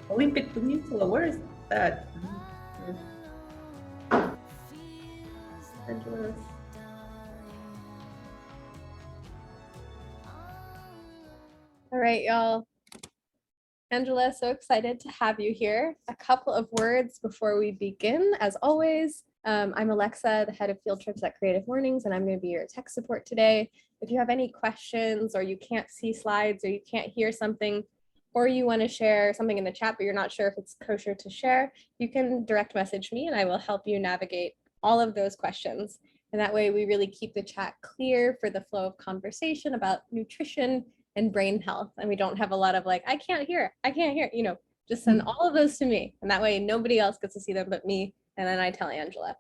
Olympic Peninsula, where is that? Angeles. All right, y'all. Angela, so excited to have you here. A couple of words before we begin. As always, I'm Alexa, the head of field trips at Creative Mornings, and I'm going to be your tech support today. If you have any questions or you can't see slides or you can't hear something, or you want to share something in the chat, but you're not sure if it's kosher to share, you can direct message me and I will help you navigate all of those questions. And that way we really keep the chat clear for the flow of conversation about nutrition and brain health. And we don't have a lot of like, I can't hear, you know, just send all of those to me. And that way nobody else gets to see them but me. And then I tell Angela.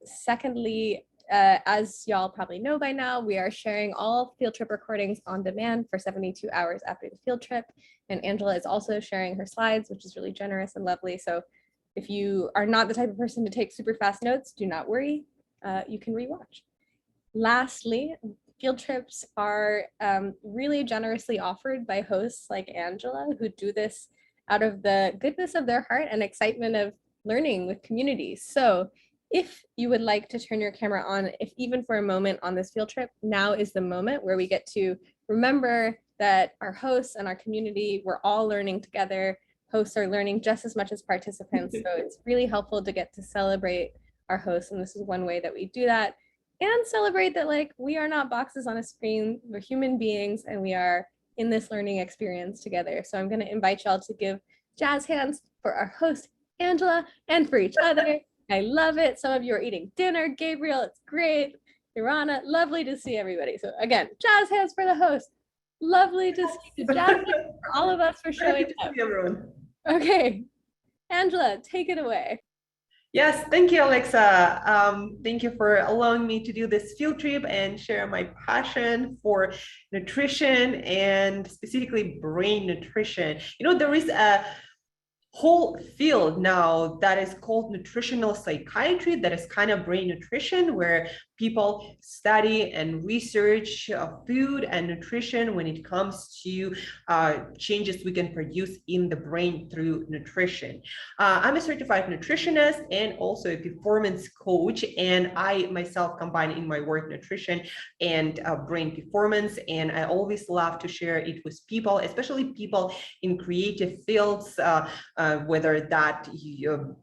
Secondly, as y'all probably know by now, we are sharing all field trip recordings on demand for 72 hours after the field trip. And Angela is also sharing her slides, which is really generous and lovely. So if you are not the type of person to take super fast notes, do not worry, you can rewatch. Lastly, field trips are really generously offered by hosts like Angela, who do this out of the goodness of their heart and excitement of learning with communities. So if you would like to turn your camera on, if even for a moment on this field trip, now is the moment where we get to remember that our hosts and our community, we're all learning together. Hosts are learning just as much as participants. So it's really helpful to get to celebrate our hosts. And this is one way that we do that. And celebrate that like we are not boxes on a screen, we're human beings and we are in this learning experience together. So I'm going to invite y'all to give jazz hands for our host, Angela, and for each other. I love it. Some of you are eating dinner. Gabriel, it's great. Irana, lovely to see everybody. So again, jazz hands for the host. Lovely to see you. Jazz hands for all of us for showing up. Everyone. Okay, Angela, take it away. Yes, thank you, Alexa. Thank you for allowing me to do this field trip and share my passion for nutrition and specifically brain nutrition. You know, there is a whole field now that is called nutritional psychiatry, that is kind of brain nutrition, where people study and research food and nutrition when it comes to changes we can produce in the brain through nutrition. I'm a certified nutritionist and also a performance coach, and I myself combine in my work nutrition and brain performance, and I always love to share it with people, especially people in creative fields, whether that you're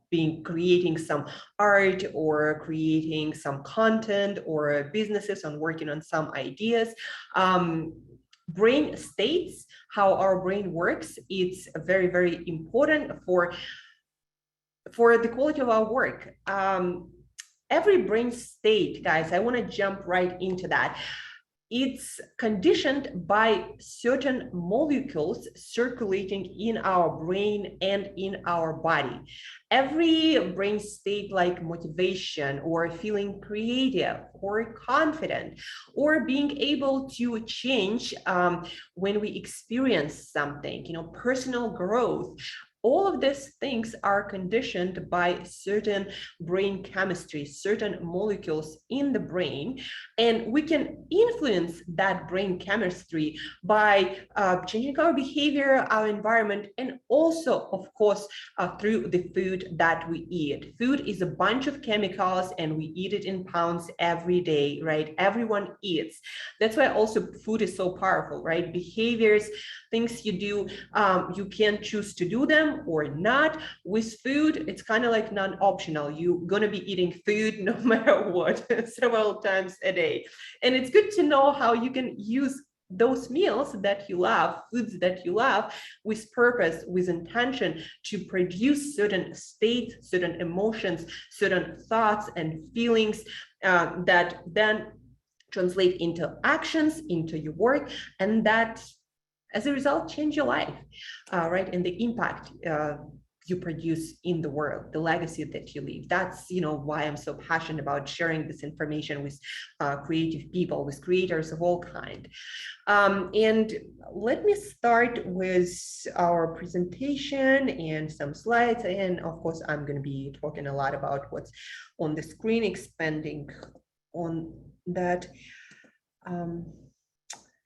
creating some art or creating some content or businesses and working on some ideas. Brain states, how our brain works, it's very, very important for the quality of our work. Every brain state, guys, I want to jump right into that. It's conditioned by certain molecules circulating in our brain and in our body. Every brain state, like motivation or feeling creative or confident or being able to change when we experience something, you know, personal growth, all of these things are conditioned by certain brain chemistry, certain molecules in the brain, and we can influence that brain chemistry by changing our behavior, our environment, and also, of course, through the food that we eat. Food is a bunch of chemicals, and we eat it in pounds every day, right? Everyone eats. That's why also food is so powerful, right? Behaviors, things you do, you can choose to do them or not. With food, it's kind of like non-optional. You're gonna be eating food no matter what, several times a day. And it's good to know how you can use those meals that you love, foods that you love, with purpose, with intention, to produce certain states, certain emotions, certain thoughts and feelings that then translate into actions, into your work, and that as a result, change your life, right? And the impact you produce in the world, the legacy that you leave. That's, you know, why I'm so passionate about sharing this information with creative people, with creators of all kinds. And let me start with our presentation and some slides. And of course, I'm going to be talking a lot about what's on the screen, expanding on that.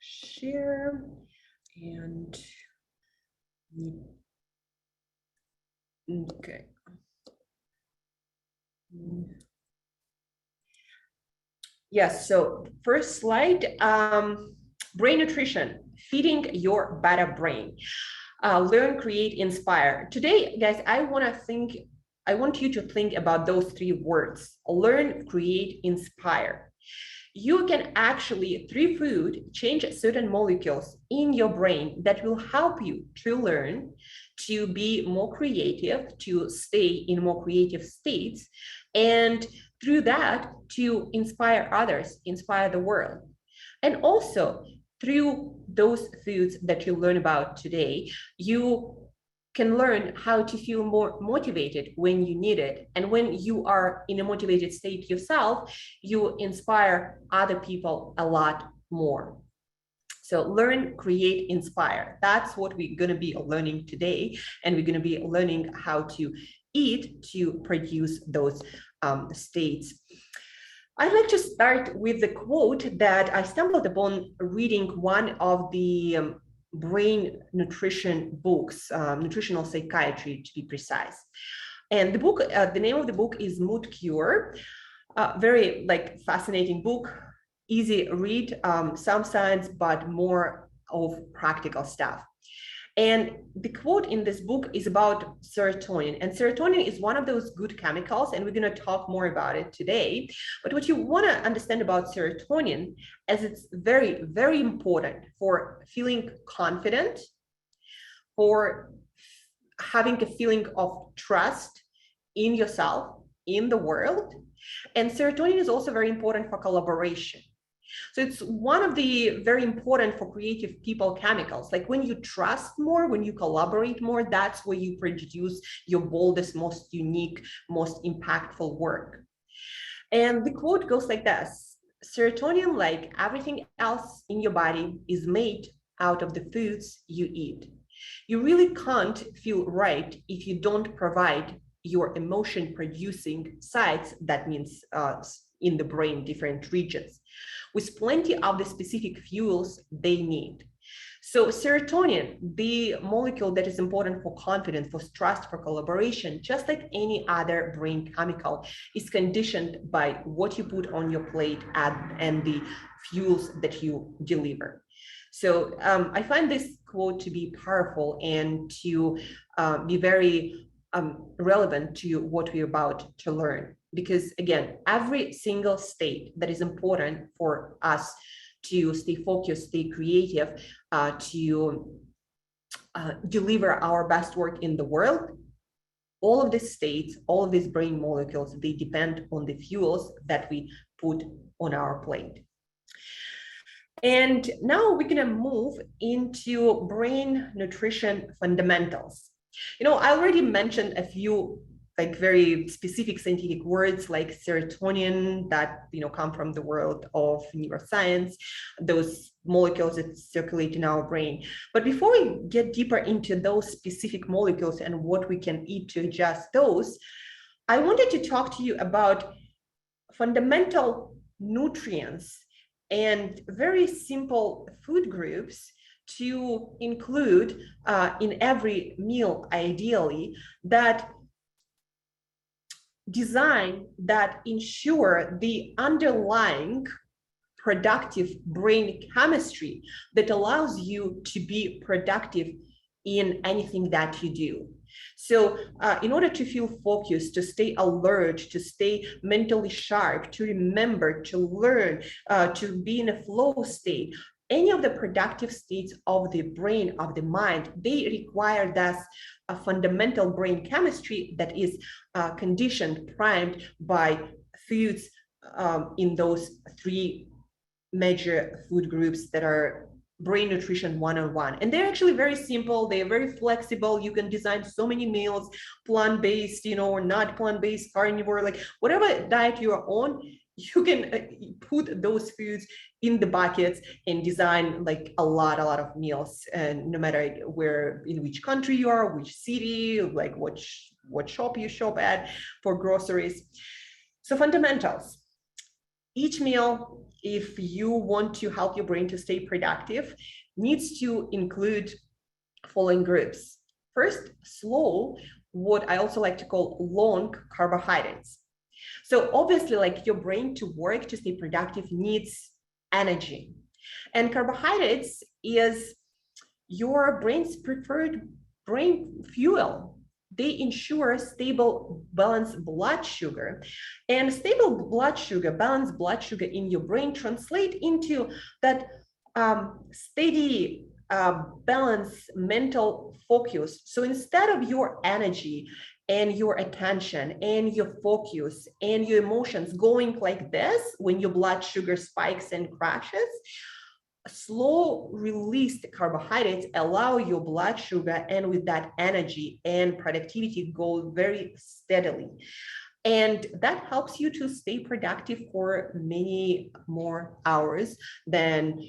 Share. And Okay. Yes, so first slide, brain nutrition, feeding your better brain. Learn, create, inspire. Today, guys, I want you to think about those three words: learn, create, inspire. You can actually, through food, change certain molecules in your brain that will help you to learn, to be more creative, to stay in more creative states, and through that, to inspire others, inspire the world. And also, through those foods that you learn about today, you can learn how to feel more motivated when you need it. And when you are in a motivated state yourself, you inspire other people a lot more. So learn, create, inspire. That's what we're going to be learning today. And we're going to be learning how to eat to produce those states. I'd like to start with the quote that I stumbled upon reading one of the brain nutrition books, nutritional psychiatry to be precise. And the book, the name of the book is Mood Cure. Very fascinating book, easy read, some science, but more of practical stuff. And the quote in this book is about serotonin. And serotonin is one of those good chemicals, and we're going to talk more about it today. But what you want to understand about serotonin is it's very, very important for feeling confident, for having a feeling of trust in yourself, in the world. And serotonin is also very important for collaboration. So it's one of the very important for creative people chemicals. Like when you trust more, when you collaborate more, that's where you produce your boldest, most unique, most impactful work. And the quote goes like this: serotonin, like everything else in your body, is made out of the foods you eat. You really can't feel right if you don't provide your emotion producing sites, that means in the brain, different regions, with plenty of the specific fuels they need. So serotonin, the molecule that is important for confidence, for trust, for collaboration, just like any other brain chemical, is conditioned by what you put on your plate and the fuels that you deliver. So I find this quote to be powerful and to be very relevant to what we're about to learn. Because again, every single state that is important for us to stay focused, stay creative, to deliver our best work in the world, all of these states, all of these brain molecules, they depend on the fuels that we put on our plate. And now we're going to move into brain nutrition fundamentals. I already mentioned a few very specific scientific words like serotonin that come from the world of neuroscience, those molecules that circulate in our brain. But before we get deeper into those specific molecules and what we can eat to adjust those, I wanted to talk to you about fundamental nutrients and very simple food groups to include in every meal, ideally, that design that ensure the underlying productive brain chemistry that allows you to be productive in anything that you do. So in order to feel focused, to stay alert, to stay mentally sharp, to remember, to learn, to be in a flow state, any of the productive states of the brain, of the mind, they require thus a fundamental brain chemistry that is conditioned, primed by foods in those three major food groups that are brain nutrition 101. And they're actually very simple. They're very flexible. You can design so many meals, plant-based, or not plant-based, carnivore, like whatever diet you are on, you can put those foods in the buckets and design like a lot of meals, and no matter where, in which country you are, which city, like what shop you shop at for groceries. So fundamentals. Each meal, if you want to help your brain to stay productive, needs to include following groups. First, slow, what I also like to call long carbohydrates. So obviously, like your brain to work, to stay productive, needs energy. And carbohydrates is your brain's preferred brain fuel. They ensure stable, balanced blood sugar. And stable blood sugar, balanced blood sugar in your brain translate into that steady, balanced mental focus. So instead of your energy and your attention and your focus and your emotions going like this, when your blood sugar spikes and crashes, slow released carbohydrates allow your blood sugar and with that energy and productivity go very steadily. And that helps you to stay productive for many more hours. Then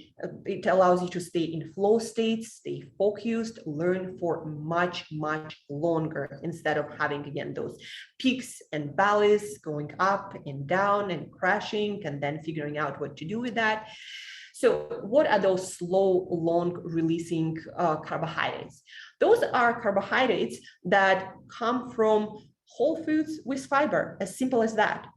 it allows you to stay in flow states, stay focused, learn for much, much longer instead of having, again, those peaks and valleys going up and down and crashing and then figuring out what to do with that. So what are those slow, long releasing carbohydrates? Those are carbohydrates that come from whole foods with fiber, as simple as that.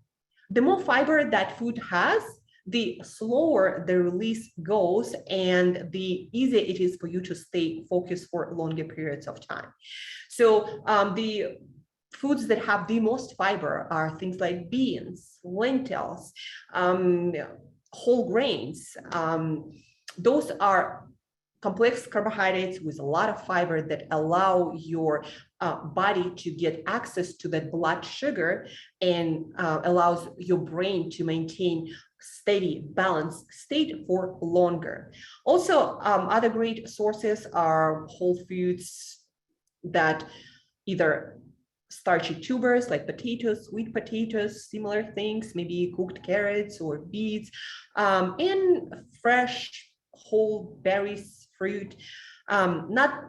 The more fiber that food has, the slower the release goes and the easier it is for you to stay focused for longer periods of time. So the foods that have the most fiber are things like beans, lentils, whole grains. Those are complex carbohydrates with a lot of fiber that allow your body to get access to that blood sugar and allows your brain to maintain steady, balanced state for longer. Also, other great sources are whole foods that either starchy tubers like potatoes, sweet potatoes, similar things, maybe cooked carrots or beets, and fresh whole berries, fruit, not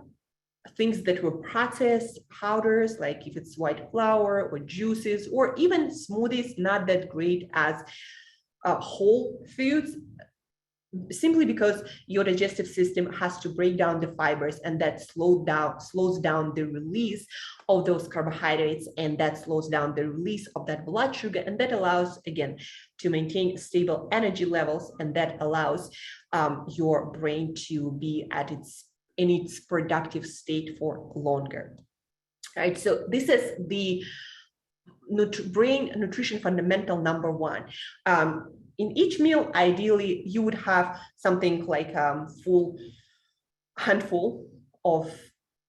things that were processed, powders, like if it's white flour or juices, or even smoothies, not that great as whole foods, simply because your digestive system has to break down the fibers, and that slows down the release of those carbohydrates, and that slows down the release of that blood sugar, and that allows, again, to maintain stable energy levels, and that allows your brain to be in its productive state for longer. All right, so this is the brain nutrition fundamental number one. In each meal, ideally, you would have something like a full handful of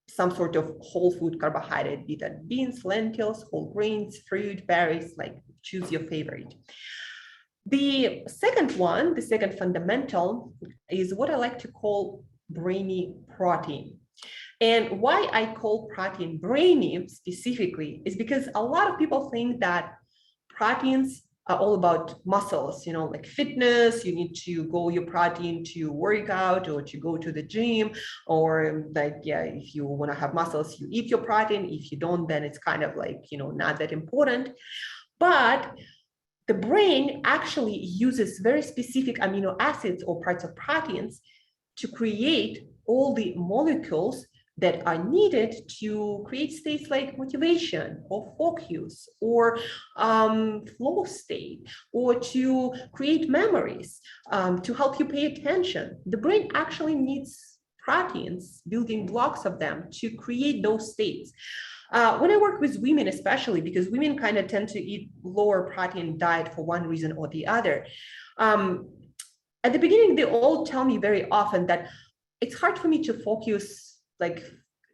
some sort of whole food carbohydrate, be that beans, lentils, whole grains, fruit, berries, like choose your favorite. The second one, the second fundamental, is what I like to call brainy protein. And why I call protein brainy specifically is because a lot of people think that proteins are all about muscles, like fitness. You need to go your protein to work out or to go to the gym, or like, if you want to have muscles, you eat your protein. If you don't, then it's kind of like, not that important. But the brain actually uses very specific amino acids or parts of proteins to create all the molecules that are needed to create states like motivation or focus or flow state, or to create memories, to help you pay attention. The brain actually needs proteins, building blocks of them, to create those states. When I work with women, especially because women kind of tend to eat lower protein diet for one reason or the other, at the beginning, they all tell me very often that it's hard for me to focus like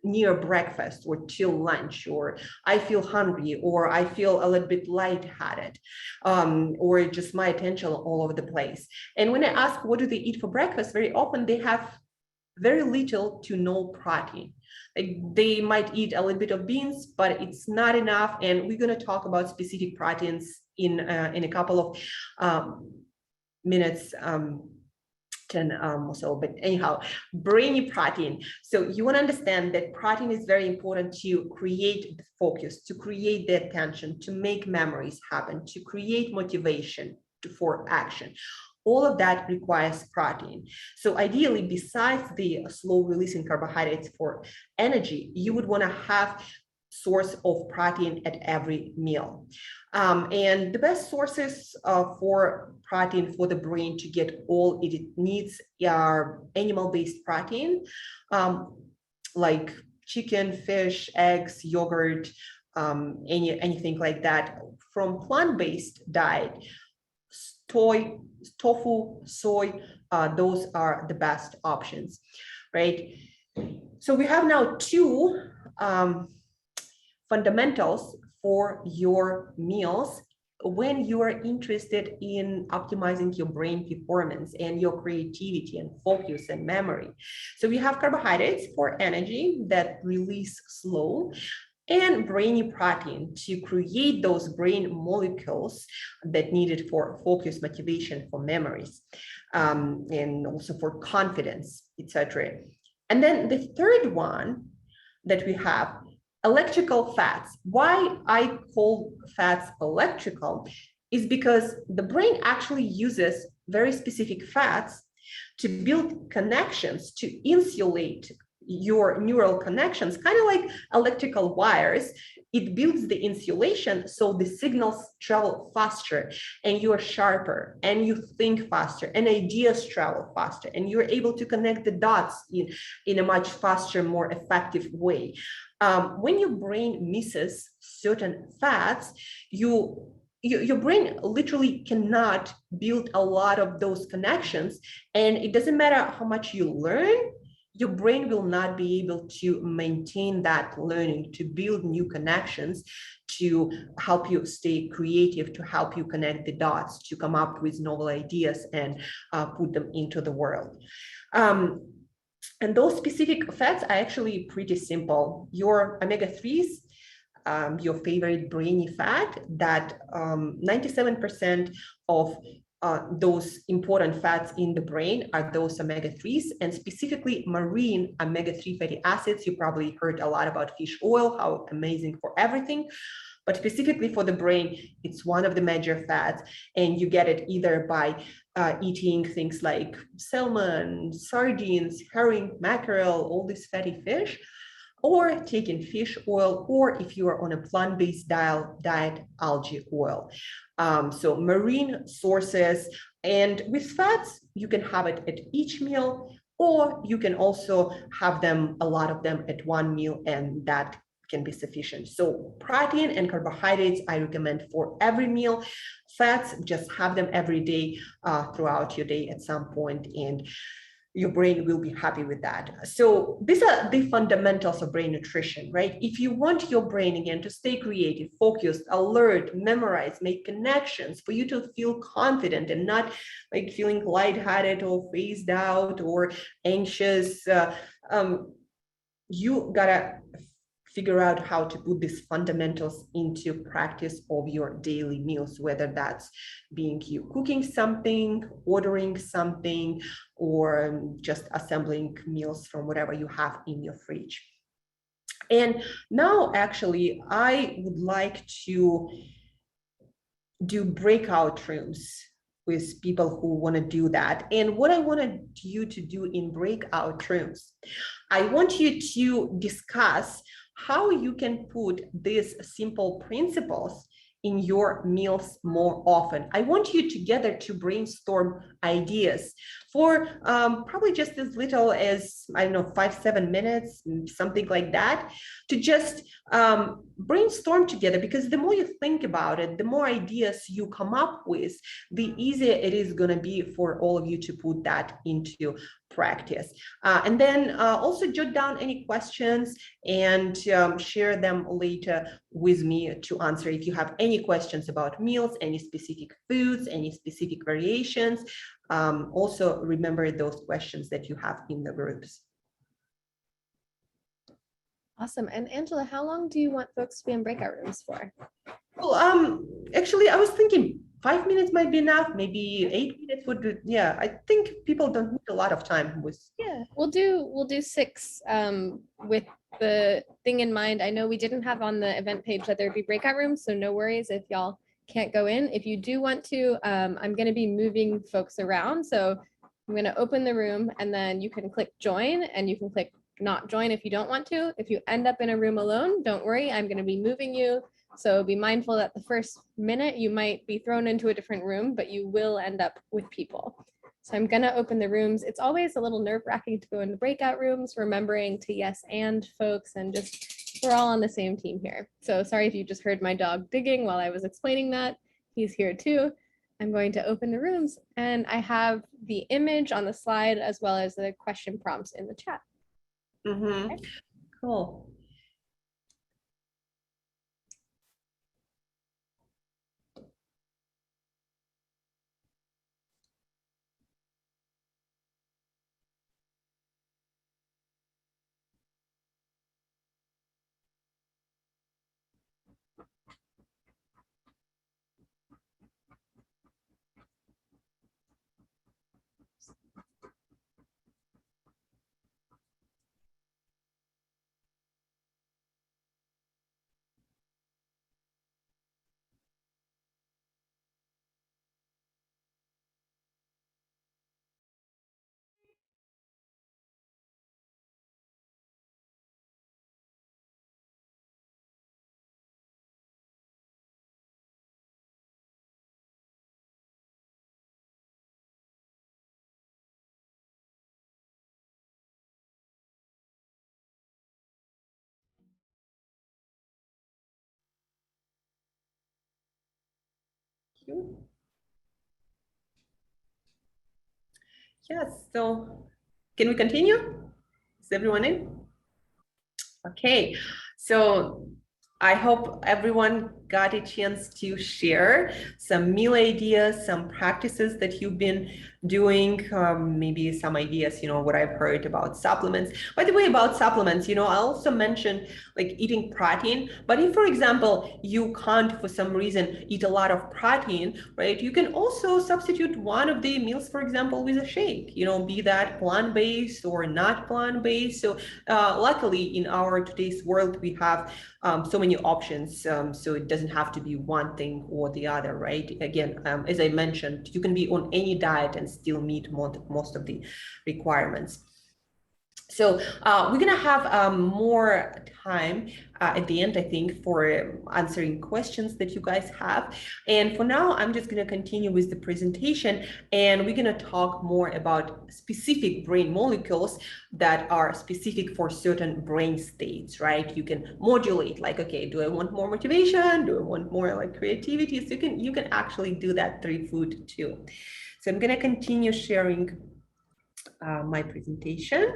near breakfast or till lunch, or I feel hungry, or I feel a little bit lightheaded, or just my attention all over the place. And when I ask what do they eat for breakfast, very often they have very little to no protein. Like they might eat a little bit of beans, but it's not enough. And we're going to talk about specific proteins in a couple of minutes. 10 or so, but anyhow, brainy protein. So you want to understand that protein is very important to create the focus, to create the attention, to make memories happen, to create motivation for action. All of that requires protein. So ideally, besides the slow releasing carbohydrates for energy, you would want to have source of protein at every meal. And the best sources for protein for the brain to get all it needs are animal-based protein, like chicken, fish, eggs, yogurt, anything like that. From plant-based diet, tofu, soy, those are the best options, right? So we have now two fundamentals for your meals when you are interested in optimizing your brain performance and your creativity and focus and memory. So we have carbohydrates for energy that release slow, and brainy protein to create those brain molecules that needed for focus, motivation, for memories, and also for confidence, etc. And then the third one that we have, electrical fats. Why I call fats electrical is because the brain actually uses very specific fats to build connections, to insulate your neural connections, kind of like electrical wires. It builds the insulation so the signals travel faster and you are sharper and you think faster and ideas travel faster and you're able to connect the dots in a much faster, more effective way. When your brain misses certain fats, your brain literally cannot build a lot of those connections, and it doesn't matter how much you learn, your brain will not be able to maintain that learning, to build new connections, to help you stay creative, to help you connect the dots, to come up with novel ideas and put them into the world. And those specific fats are actually pretty simple. Your omega-3s, your favorite brainy fat, that 97% of those important fats in the brain are those omega-3s, and specifically marine omega-3 fatty acids. You probably heard a lot about fish oil, how amazing for everything, but specifically for the brain, it's one of the major fats, and you get it either by eating things like salmon, sardines, herring, mackerel, all these fatty fish, or taking fish oil, or if you are on a plant-based diet, algae oil. So marine sources, and with fats, you can have it at each meal, or you can also have them, a lot of them at one meal, and that can be sufficient. So protein and carbohydrates, I recommend for every meal. Fats, just have them every day throughout your day at some point, and your brain will be happy with that. So these are the fundamentals of brain nutrition, right? If you want your brain, again, to stay creative, focused, alert, memorize, make connections, for you to feel confident and not like feeling lightheaded or phased out or anxious, you gotta figure out how to put these fundamentals into practice of your daily meals, whether that's being you cooking something, ordering something, or just assembling meals from whatever you have in your fridge. And now, actually, I would like to do breakout rooms with people who want to do that. And what I wanted you to do in breakout rooms, I want you to discuss how you can put these simple principles in your meals more often. I want you together to brainstorm ideas for probably just as little as, I don't know, 5-7 minutes, something like that, to just brainstorm together, because the more you think about it, the more ideas you come up with, the easier it is going to be for all of you to put that into practice. And then also jot down any questions and share them later with me to answer. If you have any questions about meals, any specific foods, any specific variations, also remember those questions that you have in the groups. Awesome. And Angela, how long do you want folks to be in breakout rooms for? Well, actually, I was thinking 5 minutes might be enough. Maybe 8 minutes would be. Yeah, I think people don't need a lot of time with. Yeah, we'll do 6 with the thing in mind. I know we didn't have on the event page that there'd be breakout rooms, so no worries if y'all can't go in. If you do want to, I'm going to be moving folks around, so I'm going to open the room and then you can click join and you can click not join if you don't want to. If you end up in a room alone, don't worry, I'm going to be moving you. So be mindful that the first minute you might be thrown into a different room, but you will end up with people. So I'm going to open the rooms. It's always a little nerve-wracking to go into breakout rooms, remembering to yes and folks, and just we're all on the same team here. So sorry if you just heard my dog digging while I was explaining that. He's here too. I'm going to open the rooms, and I have the image on the slide as well as the question prompts in the chat. Okay. Cool. Yes, so can we continue? Is everyone in? Okay, so I hope everyone got a chance to share some meal ideas, some practices that you've been doing, maybe some ideas, what I've heard about supplements. By the way, about supplements, I also mentioned like eating protein, but if, for example, you can't for some reason eat a lot of protein, right, you can also substitute one of the meals, for example, with a shake, be that plant-based or not plant-based. So luckily in our today's world, we have so many options, so it doesn't have to be one thing or the other, right? Again, as I mentioned, you can be on any diet and still meet most of the requirements. So we're going to have more time at the end, I think, for answering questions that you guys have. And for now, I'm just going to continue with the presentation, and we're going to talk more about specific brain molecules that are specific for certain brain states, right? You can modulate, like, okay, do I want more motivation? Do I want more like creativity? So you can actually do that through food too. So I'm going to continue sharing my presentation.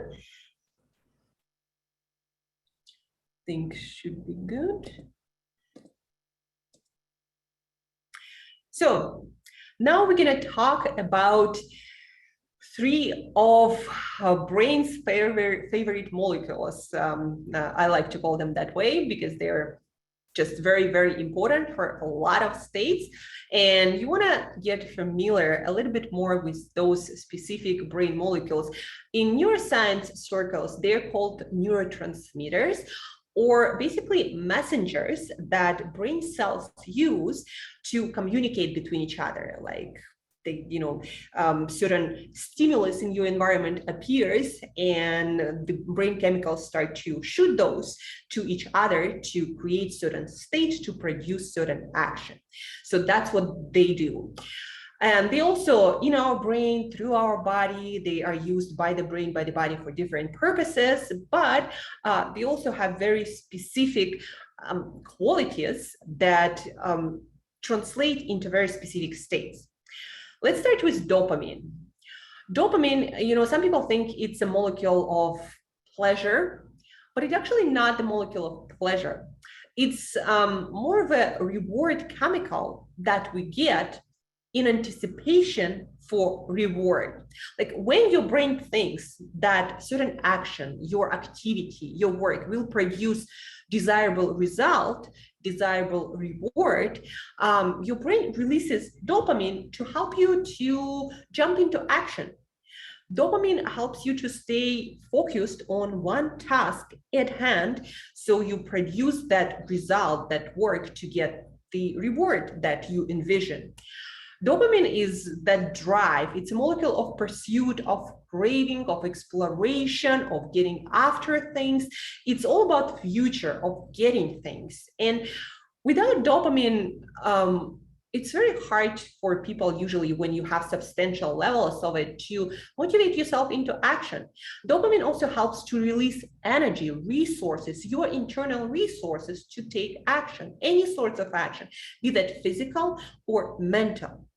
Think should be good. So now we're going to talk about three of our brain's favorite molecules. I like to call them that way because they're just very, very important for a lot of states. And you want to get familiar a little bit more with those specific brain molecules. In neuroscience circles, they're called neurotransmitters, or basically messengers that brain cells use to communicate between each other. Like certain stimulus in your environment appears, and the brain chemicals start to shoot those to each other to create certain states to produce certain action. So that's what they do. And they also, in our brain, through our body, they are used by the brain, by the body for different purposes, but they also have very specific qualities that translate into very specific states. Let's start with dopamine. Dopamine, some people think it's a molecule of pleasure, but it's actually not the molecule of pleasure. It's more of a reward chemical that we get in anticipation for reward. Like when your brain thinks that certain action, your activity, your work will produce desirable result, desirable reward, your brain releases dopamine to help you to jump into action. Dopamine helps you to stay focused on one task at hand, so you produce that result, that work, to get the reward that you envision. Dopamine is that drive. It's a molecule of pursuit, of craving, of exploration, of getting after things. It's all about future, of getting things. And without dopamine, it's very hard for people usually when you have substantial levels of it to motivate yourself into action. Dopamine also helps to release energy, resources, your internal resources to take action, any sorts of action, be that physical or mental.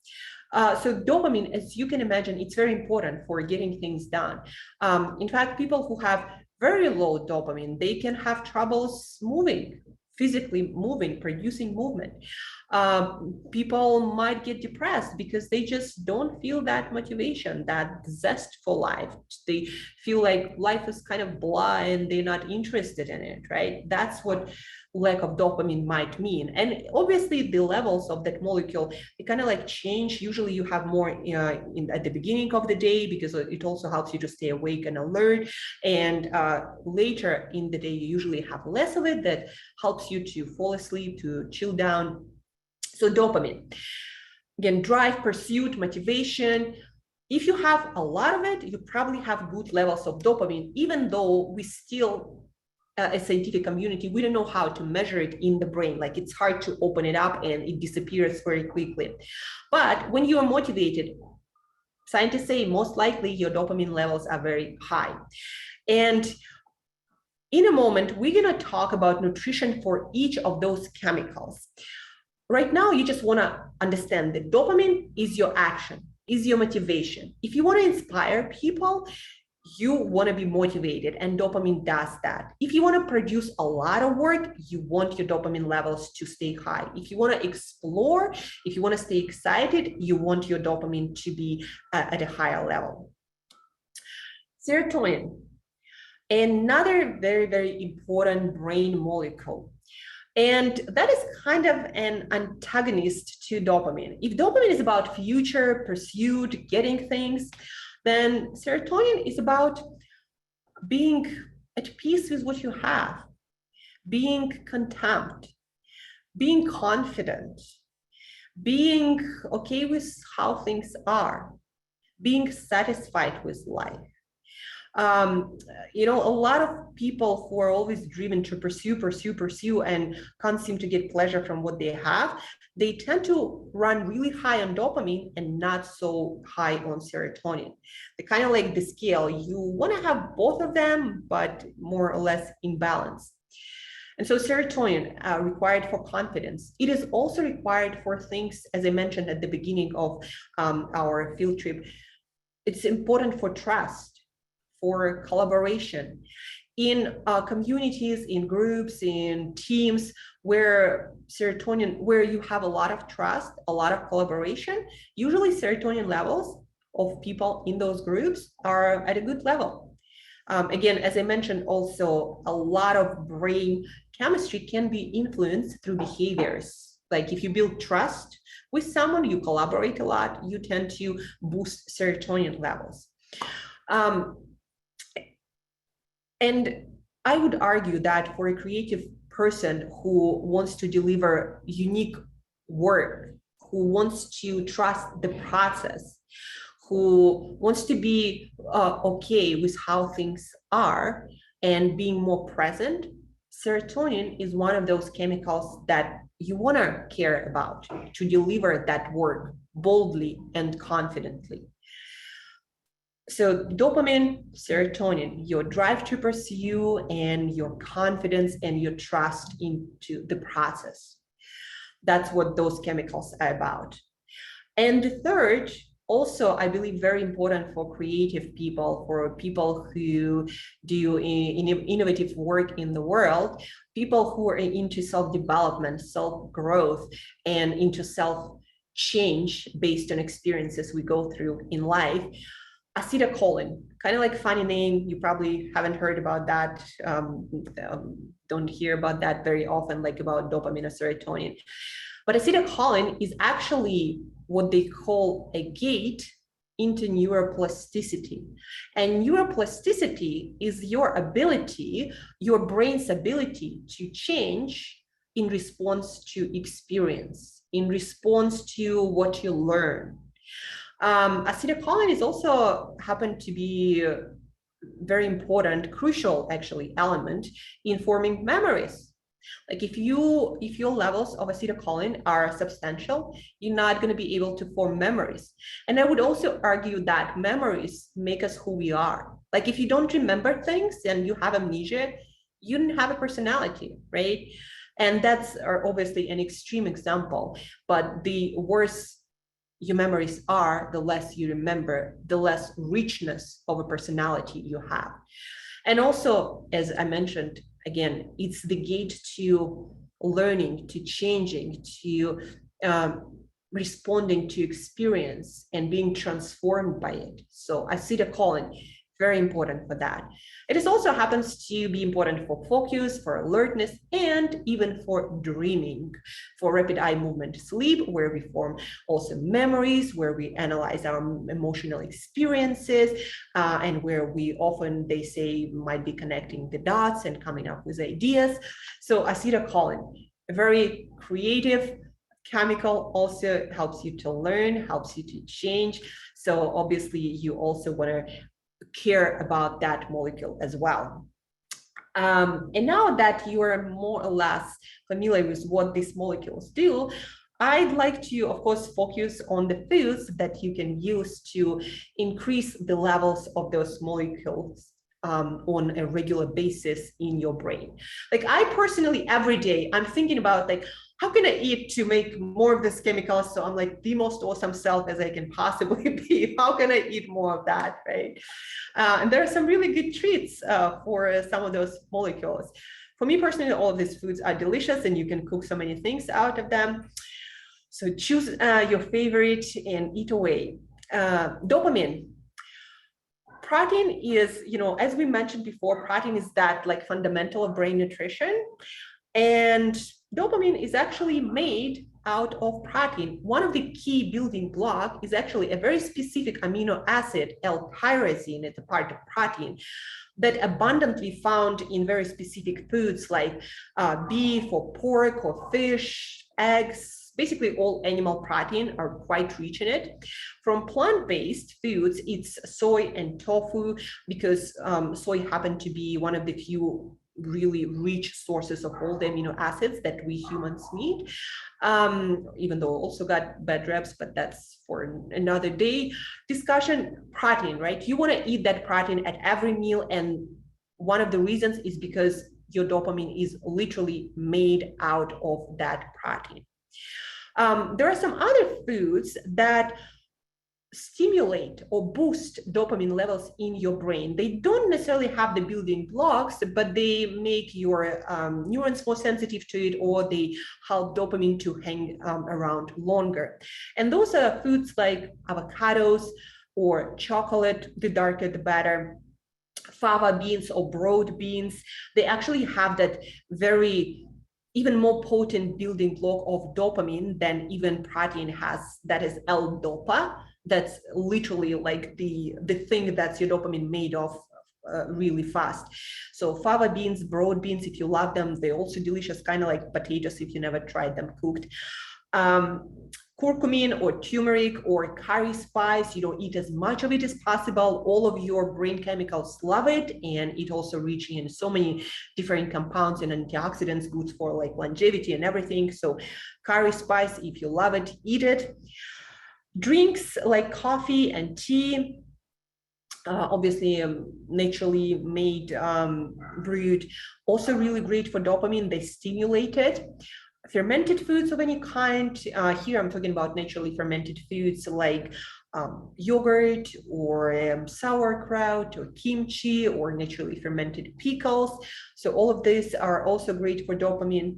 So dopamine, as you can imagine, it's very important for getting things done. In fact, people who have very low dopamine, they can have troubles moving, physically moving, producing movement. People might get depressed because they just don't feel that motivation, that zest for life. They feel like life is kind of blah and they're not interested in it, right? That's what lack of dopamine might mean. And obviously the levels of that molecule, they kind of like change. Usually you have more at the beginning of the day because it also helps you to stay awake and alert. And later in the day, you usually have less of it that helps you to fall asleep, to chill down. So dopamine, again, drive, pursuit, motivation. If you have a lot of it, you probably have good levels of dopamine, even though we still, a scientific community, we don't know how to measure it in the brain. Like it's hard to open it up and it disappears very quickly. But when you are motivated, scientists say most likely your dopamine levels are very high. And in a moment, we're going to talk about nutrition for each of those chemicals. Right now, you just want to understand that dopamine is your action, is your motivation. If you want to inspire people, you want to be motivated, and dopamine does that. If you want to produce a lot of work, you want your dopamine levels to stay high. If you want to explore, if you want to stay excited, you want your dopamine to be at a higher level. Serotonin, another very, very important brain molecule. And that is kind of an antagonist to dopamine. If dopamine is about future, pursuit, getting things, then serotonin is about being at peace with what you have, being content, being confident, being okay with how things are, being satisfied with life. You know, a lot of people who are always driven to pursue and can't seem to get pleasure from what they have, they tend to run really high on dopamine and not so high on serotonin. They kind of like the scale. You want to have both of them, but more or less in balance. And so serotonin required for confidence. It is also required for things, as I mentioned at the beginning of our field trip. It's important for trust, for collaboration in communities, in groups, in teams where serotonin, where you have a lot of trust, a lot of collaboration. Usually serotonin levels of people in those groups are at a good level. Again, as I mentioned, also a lot of brain chemistry can be influenced through behaviors. Like if you build trust with someone, you collaborate a lot, you tend to boost serotonin levels. And I would argue that for a creative person who wants to deliver unique work, who wants to trust the process, who wants to be okay with how things are and being more present, serotonin is one of those chemicals that you want to care about to deliver that work boldly and confidently. So dopamine, serotonin, your drive to pursue and your confidence and your trust into the process. That's what those chemicals are about. And the third, also, I believe very important for creative people, for people who do innovative work in the world, people who are into self-development, self-growth, and into self-change based on experiences we go through in life. Acetylcholine, kind of like funny name. You probably haven't heard about that. Don't hear about that very often, like about dopamine or serotonin. But acetylcholine is actually what they call a gate into neuroplasticity. And neuroplasticity is your ability, your brain's ability to change in response to experience, in response to what you learn. Acetylcholine is also happened to be a very important, crucial actually element in forming memories. Like if your levels of acetylcholine are substantial, you're not going to be able to form memories. And I would also argue that memories make us who we are. Like if you don't remember things and you have amnesia, you don't have a personality, right? And that's obviously an extreme example, but the worse your memories are, the less you remember, the less richness of a personality you have. And also, as I mentioned, again, it's the gate to learning, to changing, to responding to experience and being transformed by it. So acetylcholine, very important for that. It also happens to be important for focus, for alertness, and even for dreaming, for rapid eye movement sleep, where we form also memories, where we analyze our emotional experiences, and where we often, they say, might be connecting the dots and coming up with ideas. So acetylcholine, a very creative chemical, also helps you to learn, helps you to change. So obviously you also want to care about that molecule as well. And now that you are more or less familiar with what these molecules do, I'd like to, of course, focus on the foods that you can use to increase the levels of those molecules on a regular basis in your brain. Like I personally, every day, I'm thinking about like, how can I eat to make more of this chemical so I'm like the most awesome self as I can possibly be? How can I eat more of that, right? And there are some really good treats for some of those molecules. For me personally, all of these foods are delicious and you can cook so many things out of them. So choose your favorite and eat away. Dopamine. Protein is, as we mentioned before, protein is that like fundamental of brain nutrition. And dopamine is actually made out of protein. One of the key building blocks is actually a very specific amino acid, L-tyrosine. It's a part of protein that abundantly found in very specific foods like beef or pork or fish, eggs. Basically all animal protein are quite rich in it. From plant-based foods, it's soy and tofu, because soy happened to be one of the few really rich sources of all the amino acids that we humans need, even though also got bad reps, but that's for another day discussion. Protein, right? You want to eat that protein at every meal, and one of the reasons is because your dopamine is literally made out of that protein. There are some other foods that stimulate or boost dopamine levels in your brain. They don't necessarily have the building blocks, but they make your neurons more sensitive to it, or they help dopamine to hang around longer. And those are foods like avocados or chocolate, the darker the better. Fava beans or broad beans, they actually have that very even more potent building block of dopamine than even protein has, that is L-DOPA. That's literally like the thing that's your dopamine made of really fast. So fava beans, broad beans, if you love them, they're also delicious, kind of like potatoes if you never tried them cooked. Curcumin or turmeric or curry spice, you don't eat as much of it as possible. All of your brain chemicals love it, and it also rich in so many different compounds and antioxidants, good for like longevity and everything. So curry spice, if you love it, eat it. Drinks like coffee and tea, obviously naturally made, brewed, also really great for dopamine. They stimulate it. Fermented foods of any kind. Here I'm talking about naturally fermented foods like yogurt or sauerkraut or kimchi or naturally fermented pickles. So all of these are also great for dopamine.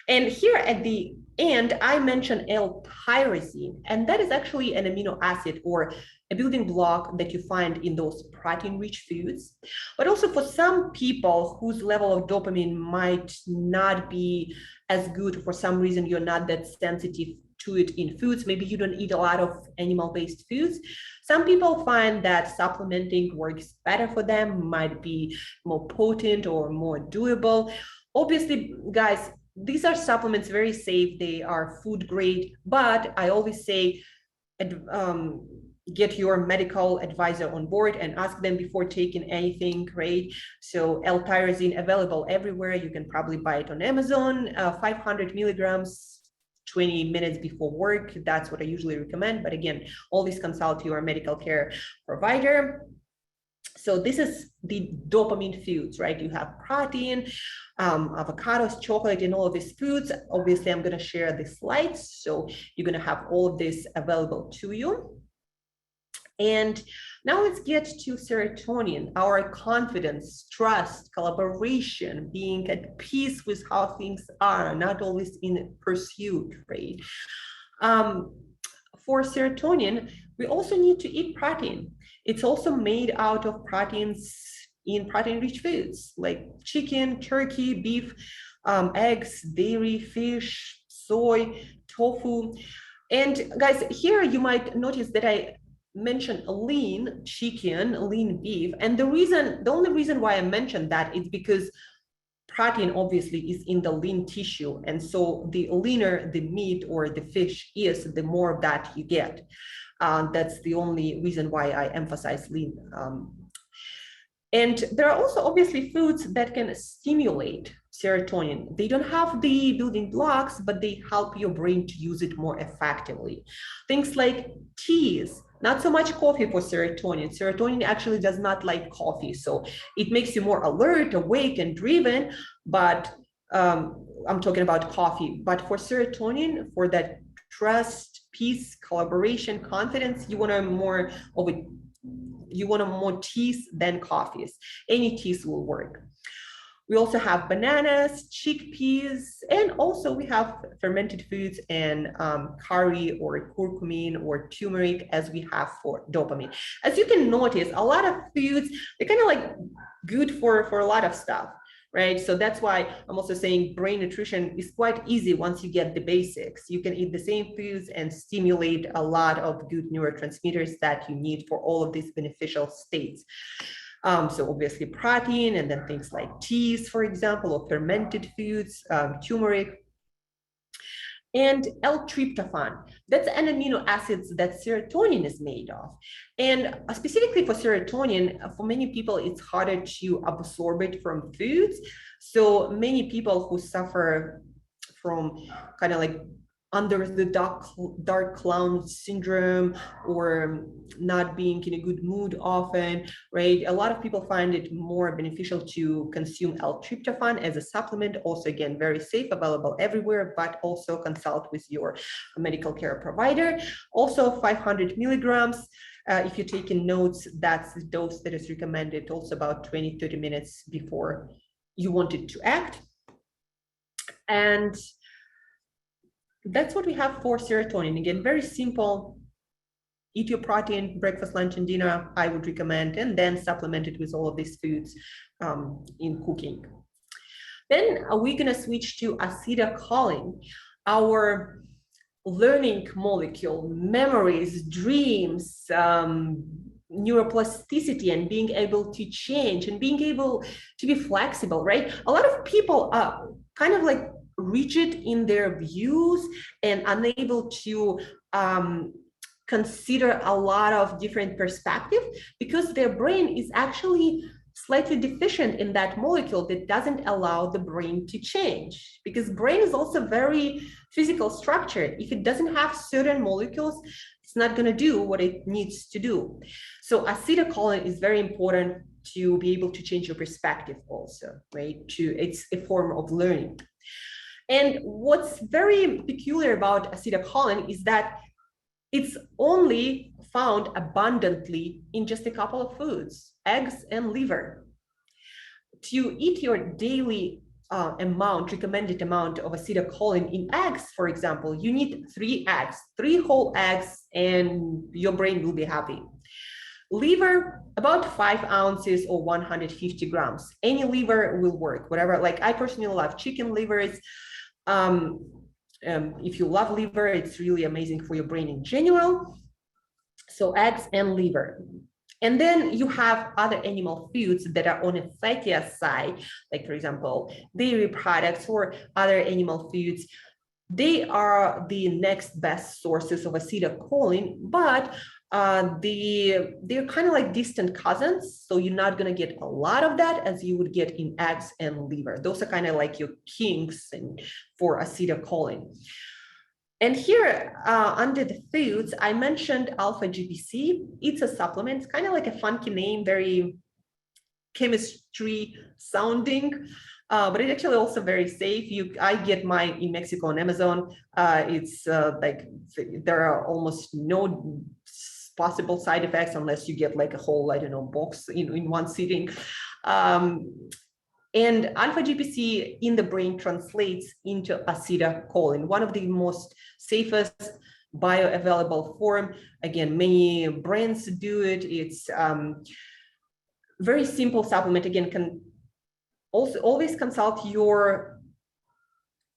And here at the end, I mentioned L-tyrosine, and that is actually an amino acid or a building block that you find in those protein-rich foods. But also for some people whose level of dopamine might not be as good, for some reason you're not that sensitive to it in foods, maybe you don't eat a lot of animal-based foods. Some people find that supplementing works better for them, might be more potent or more doable. Obviously, guys, these are supplements, very safe. They are food grade, but I always say, get your medical advisor on board and ask them before taking anything, right? So 𝐿-tyrosine available everywhere. You can probably buy it on Amazon, 500 milligrams, 20 minutes before work. That's what I usually recommend. But again, always consult your medical care provider. So this is the dopamine foods, right? You have protein, avocados, chocolate, and all of these foods. Obviously, I'm going to share the slides. So you're going to have all of this available to you. And now let's get to serotonin, our confidence, trust, collaboration, being at peace with how things are, not always in pursuit, right? For serotonin, we also need to eat protein. It's also made out of proteins in protein-rich foods like chicken, turkey, beef, eggs, dairy, fish, soy, tofu. And guys, here you might notice that I mentioned lean chicken, lean beef. And the only reason why I mentioned that is because protein obviously is in the lean tissue. And so the leaner the meat or the fish is, the more of that you get. That's the only reason why I emphasize lean. And there are also obviously foods that can stimulate serotonin. They don't have the building blocks, but they help your brain to use it more effectively. Things like teas, not so much coffee for serotonin. Serotonin actually does not like coffee. So it makes you more alert, awake, and driven. But I'm talking about coffee. But for serotonin, for that trust, peace, collaboration, confidence, you want more teas than coffees. Any teas will work. We also have bananas, chickpeas, and also we have fermented foods and curry or curcumin or turmeric, as we have for dopamine. As you can notice, a lot of foods, they're kind of like good for a lot of stuff, right? So that's why I'm also saying brain nutrition is quite easy once you get the basics. You can eat the same foods and stimulate a lot of good neurotransmitters that you need for all of these beneficial states. So obviously protein, and then things like teas, for example, or fermented foods, turmeric, and L-tryptophan. That's an amino acids that serotonin is made of. And specifically for serotonin, for many people, it's harder to absorb it from foods. So many people who suffer from kind of like under the dark cloud syndrome, or not being in a good mood often, right? A lot of people find it more beneficial to consume L-tryptophan as a supplement. Also, again, very safe, available everywhere, but also consult with your medical care provider. Also 500 milligrams. If you're taking notes, that's the dose that is recommended, also about 20-30 minutes before you want it to act. And that's what we have for serotonin. Again, very simple. Eat your protein, breakfast, lunch, and dinner, I would recommend, and then supplement it with all of these foods in cooking. Then we're gonna switch to acetylcholine, our learning molecule, memories, dreams, neuroplasticity, and being able to change and being able to be flexible, right? A lot of people are kind of like rigid in their views and unable to consider a lot of different perspectives, because their brain is actually slightly deficient in that molecule that doesn't allow the brain to change, because brain is also very physical structure. If it doesn't have certain molecules, it's not going to do what it needs to do. So acetylcholine is very important to be able to change your perspective also, right? It's a form of learning. And what's very peculiar about acetylcholine is that it's only found abundantly in just a couple of foods, eggs and liver. To eat your daily recommended amount of acetylcholine in eggs, for example, you need 3 eggs, 3 whole eggs, and your brain will be happy. Liver, about 5 ounces or 150 grams. Any liver will work, whatever. Like I personally love chicken livers. If you love liver, it's really amazing for your brain in general. So eggs and liver. And then you have other animal foods that are on a fattier side, like for example, dairy products or other animal foods. They are the next best sources of acetylcholine, but they're kind of like distant cousins. So you're not going to get a lot of that as you would get in eggs and liver. Those are kind of like your kings for acetylcholine. And here under the foods, I mentioned alpha GPC. It's a supplement. It's kind of like a funky name, very chemistry sounding. But it's actually also very safe. I get mine in Mexico on Amazon. It's like there are almost no possible side effects unless you get like a whole, I don't know, box in one sitting. And alpha GPC in the brain translates into acetylcholine, one of the most safest bioavailable form. Again, many brands do it. It's very simple supplement. Again, can also always consult your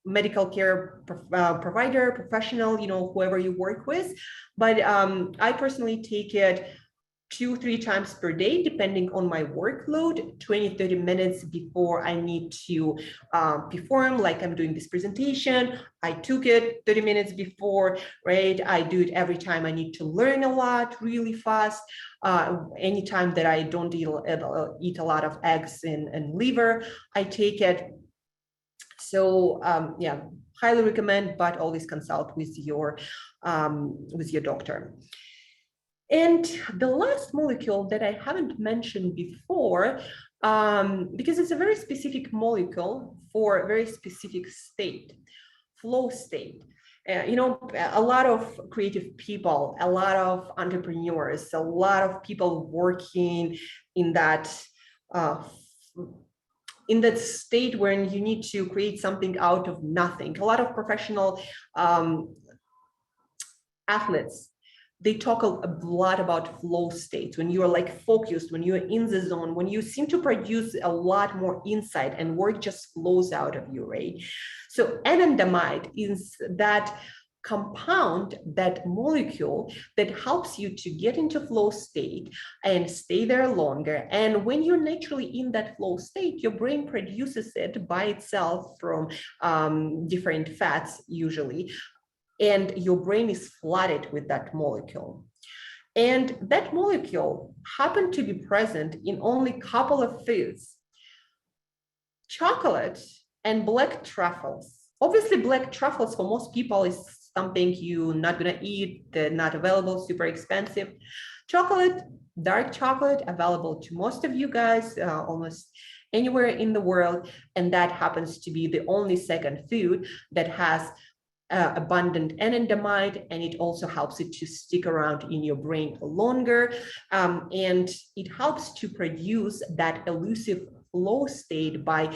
medical care provider, professional, whoever you work with. But I personally take it 2-3 times per day, depending on my workload, 20-30 minutes before I need to perform, like I'm doing this presentation. I took it 30 minutes before, right? I do it every time I need to learn a lot really fast. Anytime that I don't eat a lot of eggs and liver, I take it. So yeah, highly recommend, but always consult with your doctor. And the last molecule that I haven't mentioned before, because it's a very specific molecule for a very specific state, flow state. A lot of creative people, a lot of entrepreneurs, a lot of people working in that state where you need to create something out of nothing. A lot of professional athletes, they talk a lot about flow states, when you're like focused, when you're in the zone, when you seem to produce a lot more insight and work just flows out of you, right? So anandamide is that compound, that molecule that helps you to get into flow state and stay there longer. And when you're naturally in that flow state, your brain produces it by itself from different fats usually, and your brain is flooded with that molecule. And that molecule happened to be present in only a couple of foods: chocolate and black truffles. Obviously, black truffles for most people is something you're not gonna eat, they're not available, super expensive. Chocolate, dark chocolate, available to most of you guys, almost anywhere in the world. And that happens to be the only second food that has abundant anandamide, and it also helps it to stick around in your brain longer, and it helps to produce that elusive flow state by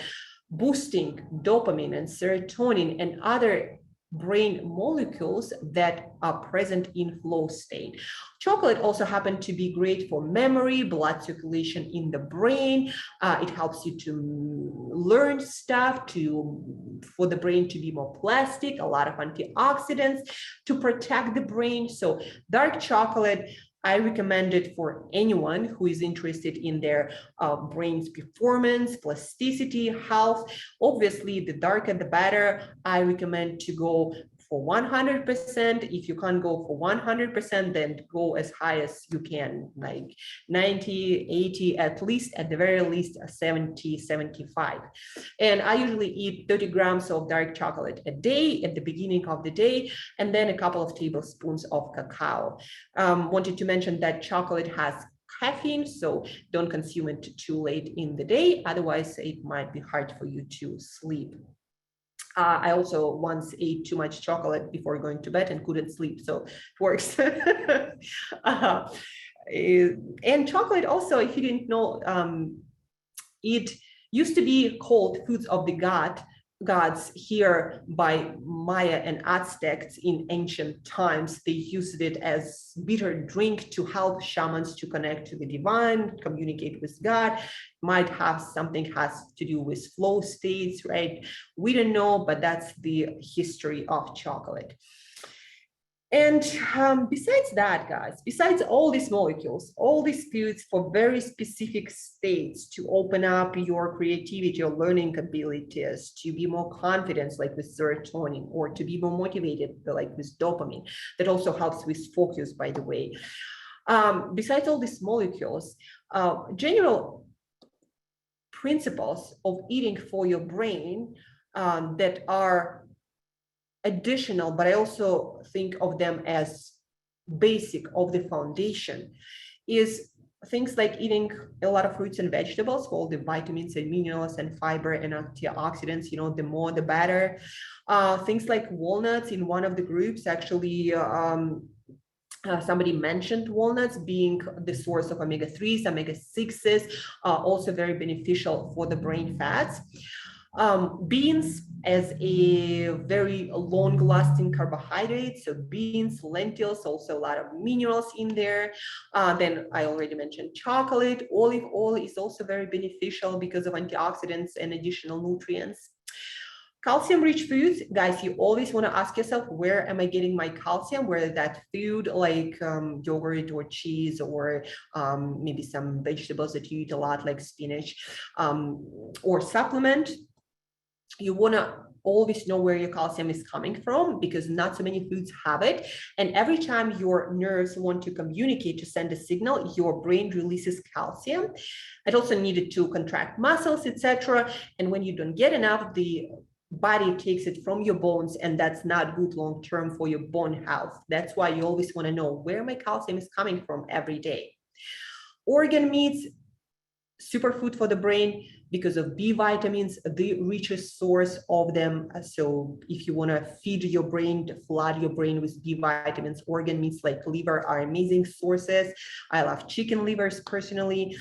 boosting dopamine and serotonin and other brain molecules that are present in flow state. Chocolate also happens to be great for memory, blood circulation in the brain. It helps you to learn stuff, for the brain to be more plastic, a lot of antioxidants to protect the brain. So dark chocolate, I recommend it for anyone who is interested in their brain's performance, plasticity, health. Obviously, the darker the better. I recommend to go for 100%. If you can't go for 100%, then go as high as you can, like 90, 80, at least, at the very least, 70, 75. And I usually eat 30 grams of dark chocolate a day at the beginning of the day, and then a couple of tablespoons of cacao. Wanted to mention that chocolate has caffeine, so don't consume it too late in the day. Otherwise, it might be hard for you to sleep. I also once ate too much chocolate before going to bed and couldn't sleep, so it works. And chocolate also, if you didn't know, it used to be called foods of the gods here by Maya and Aztecs in ancient times. They used it as bitter drink to help shamans to connect to the divine, communicate with God. Might have something has to do with flow states, right? We don't know, but that's the history of chocolate. And besides that, guys, besides all these molecules, all these foods for very specific states to open up your creativity, your learning abilities, to be more confident, like with serotonin, or to be more motivated, like with dopamine, that also helps with focus, by the way. Besides all these molecules, general principles of eating for your brain that are additional, but I also think of them as basic of the foundation, is things like eating a lot of fruits and vegetables, all the vitamins and minerals and fiber and antioxidants, the more the better. Things like walnuts in one of the groups, actually, somebody mentioned walnuts being the source of omega-3s, omega-6s, also very beneficial for the brain fats. Beans as a very long-lasting carbohydrate, so beans, lentils, also a lot of minerals in there. Then I already mentioned chocolate. Olive oil is also very beneficial because of antioxidants and additional nutrients. Calcium-rich foods, guys, you always want to ask yourself, where am I getting my calcium? Whether that food like yogurt or cheese, or maybe some vegetables that you eat a lot like spinach, or supplement. You want to always know where your calcium is coming from, because not so many foods have it. And every time your nerves want to communicate, to send a signal, your brain releases calcium. It also needed to contract muscles, etc. And when you don't get enough, the body takes it from your bones, and that's not good long-term for your bone health. That's why you always want to know where my calcium is coming from every day. Organ meats, superfood for the brain because of B vitamins, the richest source of them. So if you want to feed your brain, to flood your brain with B vitamins, organ meats like liver are amazing sources. I love chicken livers personally.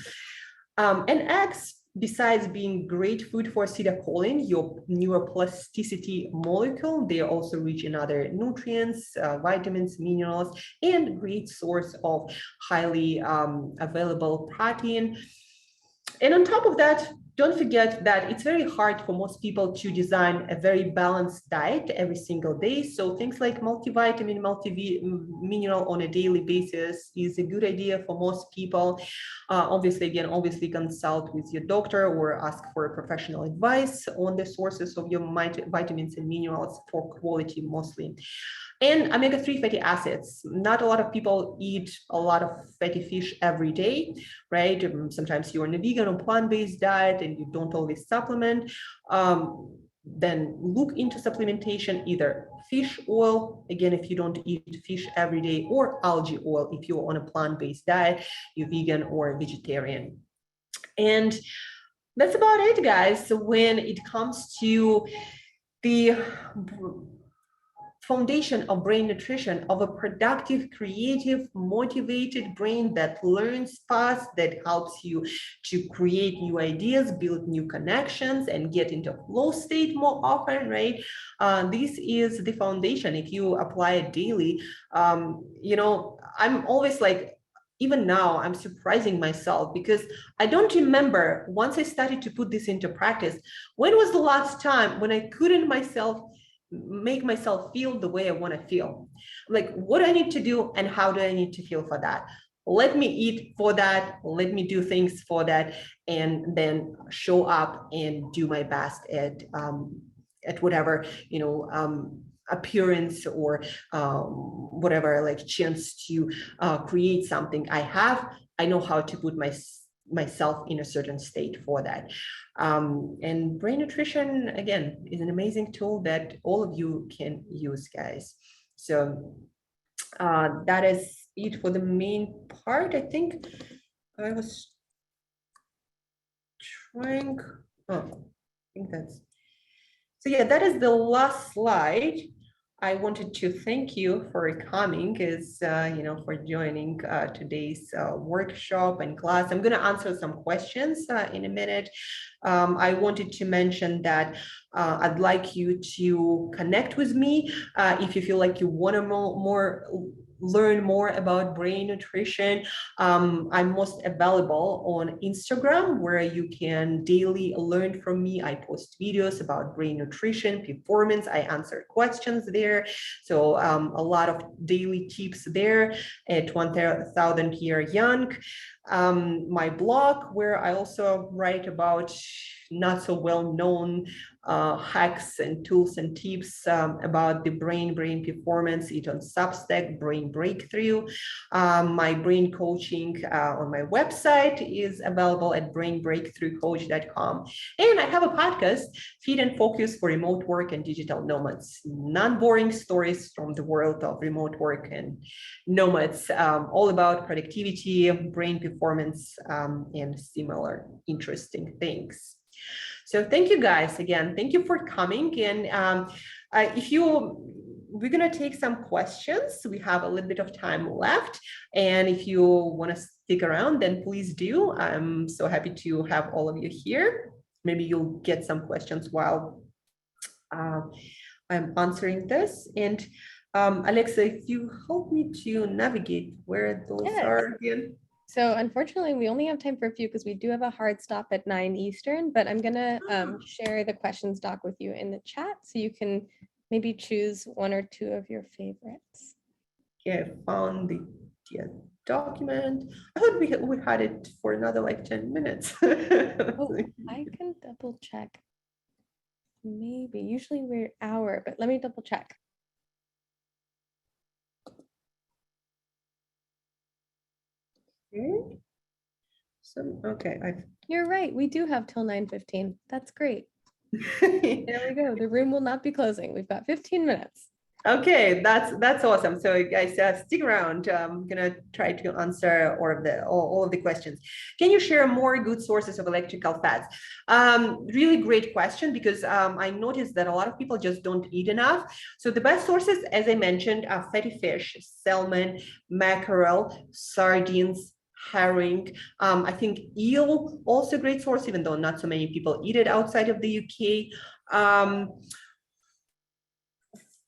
And eggs, besides being great food for acetylcholine, your neuroplasticity molecule, they are also rich in other nutrients, vitamins, minerals, and great source of highly available protein. And on top of that, don't forget that it's very hard for most people to design a very balanced diet every single day. So things like multivitamin, multi-mineral on a daily basis is a good idea for most people. Obviously consult with your doctor or ask for professional advice on the sources of your vitamins and minerals for quality mostly. And omega-3 fatty acids. Not a lot of people eat a lot of fatty fish every day, right? Sometimes you're on a vegan or plant-based diet and you don't always supplement. Then look into supplementation, either fish oil, again, if you don't eat fish every day, or algae oil if you're on a plant-based diet, you're vegan or vegetarian. And that's about it, guys. So when it comes to the foundation of brain nutrition, of a productive, creative, motivated brain that learns fast, that helps you to create new ideas, build new connections, and get into flow state more often, right? This is the foundation. If you apply it daily, I'm always like, even now, I'm surprising myself because I don't remember, once I started to put this into practice, when was the last time when I couldn't make myself feel the way I want to feel? Like, what do I need to do and how do I need to feel for that? Let me eat for that, let me do things for that, and then show up and do my best at whatever, appearance or whatever, like chance to create something I know how to put myself in a certain state for that. And brain nutrition, again, is an amazing tool that all of you can use, guys. So that is it for the main part. I think I was trying, I think that's, so yeah, that is the last slide. I wanted to thank you for coming, for joining today's workshop and class. I'm going to answer some questions in a minute. I wanted to mention that I'd like you to connect with me if you feel like you want to more learn more about brain nutrition, I'm most available on Instagram, where you can daily learn from me. I post videos about brain nutrition, performance. I answer questions there. So a lot of daily tips there at 1000 Year Young. My blog, where I also write about not so well known hacks and tools and tips about the brain performance. It on Substack, Brain Breakthrough. My brain coaching on my website is available at brainbreakthroughcoach.com. And I have a podcast, Feed and Focus for Remote Work and Digital Nomads. Non-boring stories from the world of remote work and nomads, all about productivity, brain performance, and similar interesting things. So thank you guys again. Thank you for coming. And we're going to take some questions. We have a little bit of time left. And if you want to stick around, then please do. I'm so happy to have all of you here. Maybe you'll get some questions while I'm answering this. And Alexa, if you help me to navigate where those are again. So unfortunately, we only have time for a few because we do have a hard stop at 9 Eastern, but I'm gonna share the questions doc with you in the chat so you can maybe choose one or two of your favorites. Yeah, I found the document. I thought we had it for another like 10 minutes. Oh, I can double check. Maybe, usually we're an hour, but let me double check. Okay. So, okay. You're right. We do have till 9:15. That's great. There we go. The room will not be closing. We've got 15 minutes. Okay, that's awesome. So guys, stick around. I'm gonna try to answer all of the questions. Can you share more good sources of electrical fats? Really great question, because I noticed that a lot of people just don't eat enough. So the best sources, as I mentioned, are fatty fish, salmon, mackerel, sardines, herring. I think eel, also a great source, even though not so many people eat it outside of the UK.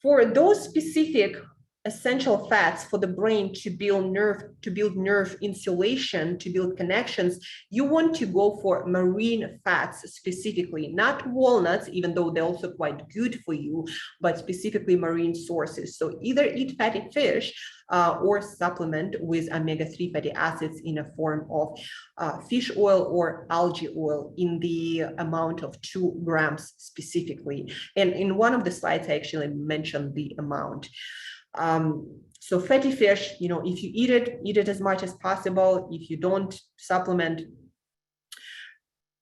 For those specific essential fats for the brain to build nerve insulation, to build connections, you want to go for marine fats specifically, not walnuts, even though they're also quite good for you, but specifically marine sources. So either eat fatty fish or supplement with omega-3 fatty acids in a form of fish oil or algae oil in the amount of 2 grams specifically. And in one of the slides, I actually mentioned the amount. So fatty fish, if you eat it as much as possible. If you don't, supplement.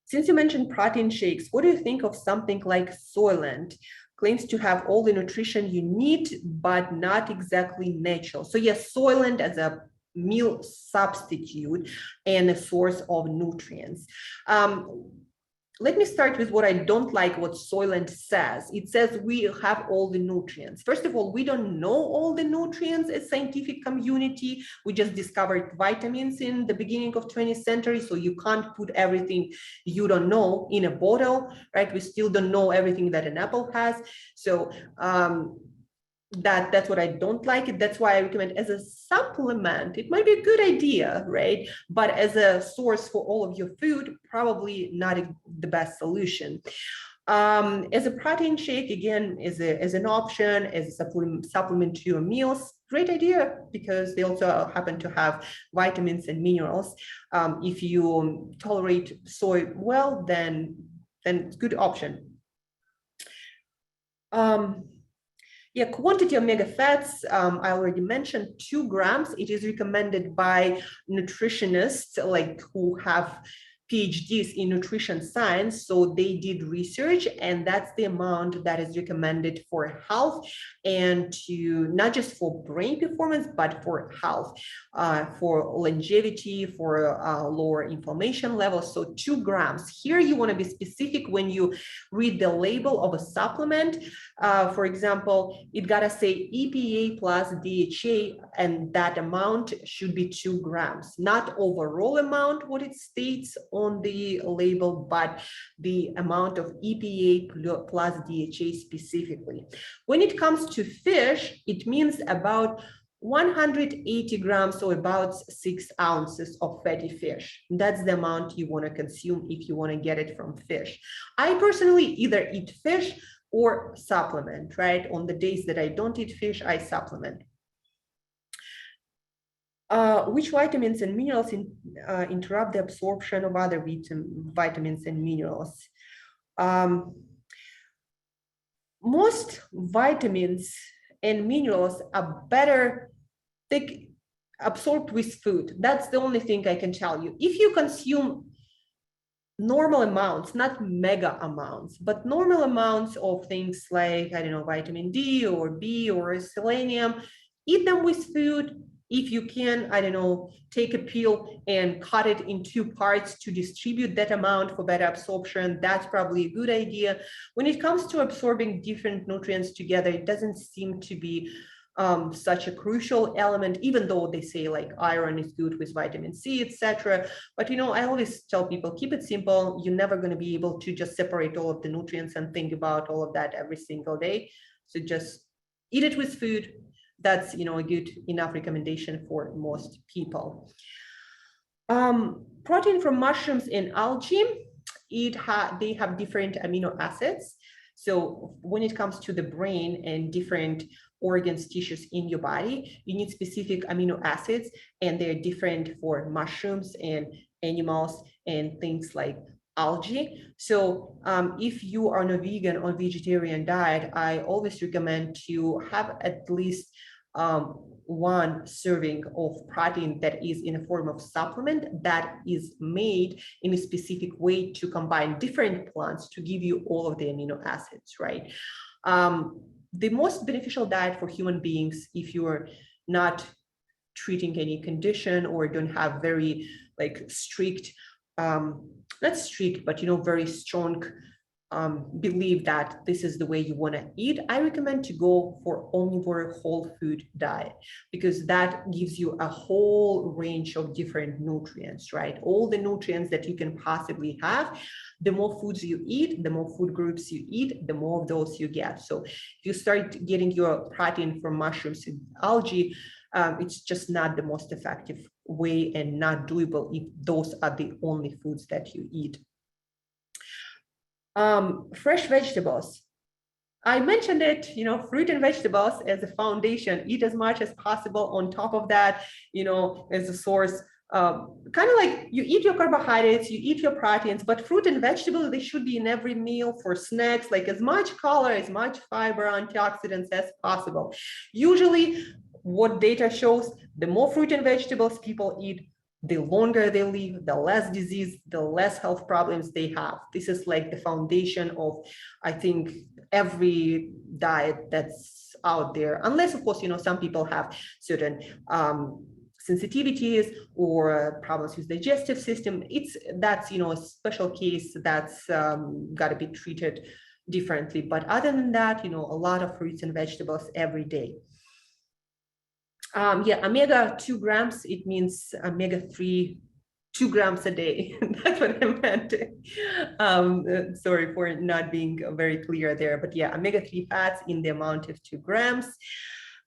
Since you mentioned protein shakes, what do you think of something like Soylent? Claims to have all the nutrition you need, but not exactly natural. So yes, Soylent as a meal substitute and a source of nutrients. Let me start with what I don't like, what Soylent says. It says we have all the nutrients. First of all, we don't know all the nutrients as scientific community. We just discovered vitamins in the beginning of 20th century. So you can't put everything you don't know in a bottle, right? We still don't know everything that an apple has. So that's what I don't like. That's why I recommend as a supplement, it might be a good idea, right? But as a source for all of your food, probably not the best solution. As a protein shake, again, as an option, as a supplement to your meals, great idea, because they also happen to have vitamins and minerals. If you tolerate soy well, then it's a good option. Yeah, quantity of omega fats, I already mentioned 2 grams. It is recommended by nutritionists who have PhDs in nutrition science. So they did research, and that's the amount that is recommended for health, and to not just for brain performance, but for health, for longevity, for lower inflammation levels. So 2 grams. Here you want to be specific when you read the label of a supplement. For example, it gotta say EPA plus DHA, and that amount should be 2 grams, not overall amount, what it states on the label, but the amount of EPA plus DHA specifically. When it comes to fish, it means about 180 grams or about 6 ounces of fatty fish. That's the amount you want to consume if you want to get it from fish. I personally either eat fish or supplement, right? On the days that I don't eat fish, I supplement. Which vitamins and minerals interrupt the absorption of other vitamins and minerals? Most vitamins and minerals are better absorbed with food. That's the only thing I can tell you. If you consume normal amounts, not mega amounts, but normal amounts of things like, I don't know, vitamin D or B or selenium, eat them with food. If you can, I don't know, take a pill and cut it in 2 parts to distribute that amount for better absorption, that's probably a good idea. When it comes to absorbing different nutrients together, it doesn't seem to be such a crucial element, even though they say like iron is good with vitamin C, etc. But I always tell people, keep it simple. You're never going to be able to just separate all of the nutrients and think about all of that every single day. So just eat it with food. That's a good enough recommendation for most people. Protein from mushrooms and algae, they have different amino acids. So when it comes to the brain and different organs, tissues in your body, you need specific amino acids, and they're different for mushrooms and animals and things like algae. So if you are on a vegan or vegetarian diet, I always recommend to have at least 1 serving of protein that is in a form of supplement that is made in a specific way to combine different plants to give you all of the amino acids, right? The most beneficial diet for human beings, if you're not treating any condition or don't have very strict, not strict, but very strong believe that this is the way you want to eat, I recommend to go for omnivore whole food diet, because that gives you a whole range of different nutrients, right? All the nutrients that you can possibly have. The more foods you eat, the more food groups you eat, the more of those you get. So if you start getting your protein from mushrooms and algae, it's just not the most effective way and not doable if those are the only foods that you eat. Fresh vegetables. I mentioned it, fruit and vegetables as a foundation. Eat as much as possible. On top of that, as a source, kind of like you eat your carbohydrates, you eat your proteins, but fruit and vegetables, they should be in every meal for snacks, like as much color, as much fiber, antioxidants as possible. Usually what data shows, the more fruit and vegetables people eat, the longer they live, the less disease, the less health problems they have. This is like the foundation of, I think, every diet that's out there, unless of course, some people have certain sensitivities or problems with digestive system. That's a special case that's got to be treated differently. But other than that, a lot of fruits and vegetables every day. Omega 2 grams, it means omega 3, 2 grams a day. That's what I meant. Sorry for not being very clear there, but yeah, omega 3 fats in the amount of 2 grams.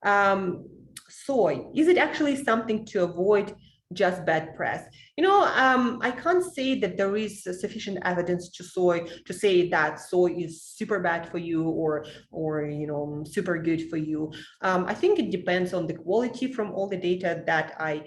Soy, is it actually something to avoid? Just bad press. I can't say that there is sufficient evidence to say that soy is super bad for you or super good for you. I think it depends on the quality from all the data that I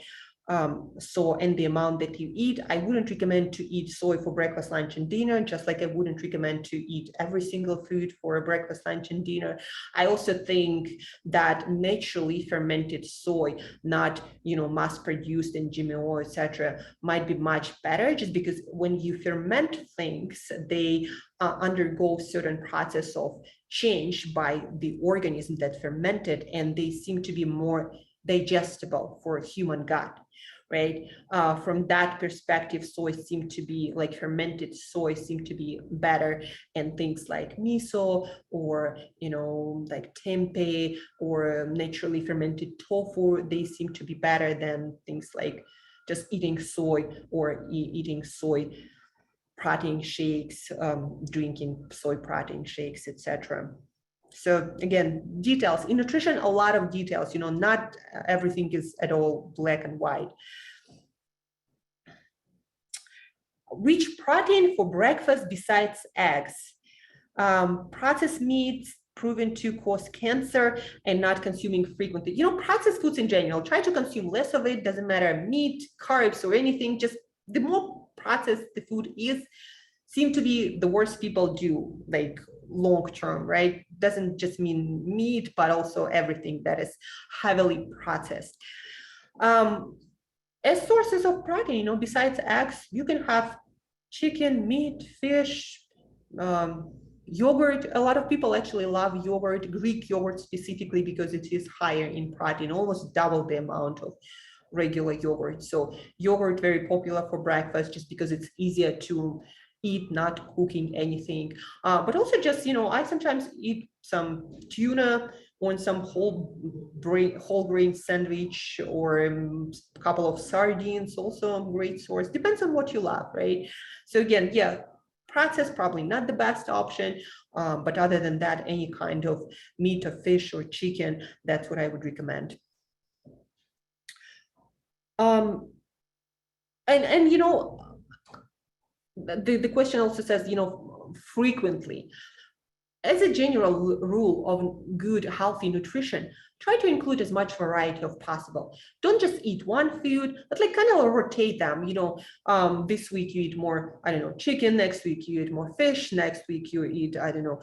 saw and the amount that you eat. I wouldn't recommend to eat soy for breakfast, lunch, and dinner, just like I wouldn't recommend to eat every single food for a breakfast, lunch, and dinner. I also think that naturally fermented soy, not mass-produced and GMO, etc., might be much better, just because when you ferment things, they undergo certain process of change by the organism that fermented, and they seem to be more digestible for a human gut, right? From that perspective, soy seem to be fermented soy seem to be better, and things like miso or like tempeh or naturally fermented tofu, they seem to be better than things like just eating soy or eating soy protein shakes, drinking soy protein shakes, etc. So again, details in nutrition, a lot of details, you know, not everything is at all black and white. Rich protein for breakfast besides eggs. Processed meats proven to cause cancer and not consuming frequently. You know, processed foods in general, try to consume less of it, doesn't matter, meat, carbs, or anything, just the more processed the food is, seem to be the worse people do, like long term, right? Doesn't just mean meat, but also everything that is heavily processed. As sources of protein, you know, besides eggs, you can have chicken, meat, fish, yogurt. A lot of people actually love yogurt, Greek yogurt specifically, because it is higher in protein, almost double the amount of regular yogurt. So yogurt very popular for breakfast just because it's easier to eat, not cooking anything. But also just, you know, I sometimes eat some tuna on some whole grain sandwich, or a couple of sardines, also a great source. Depends on what you love, right? So again, yeah, processed probably not the best option, but other than that, any kind of meat or fish or chicken, that's what I would recommend. And you know, the question also says, you know, frequently. As a general rule of good, healthy nutrition, try to include as much variety as possible. Don't just eat one food, but like kind of rotate them. You know, this week you eat more, I don't know, chicken. Next week you eat more fish. Next week you eat, I don't know,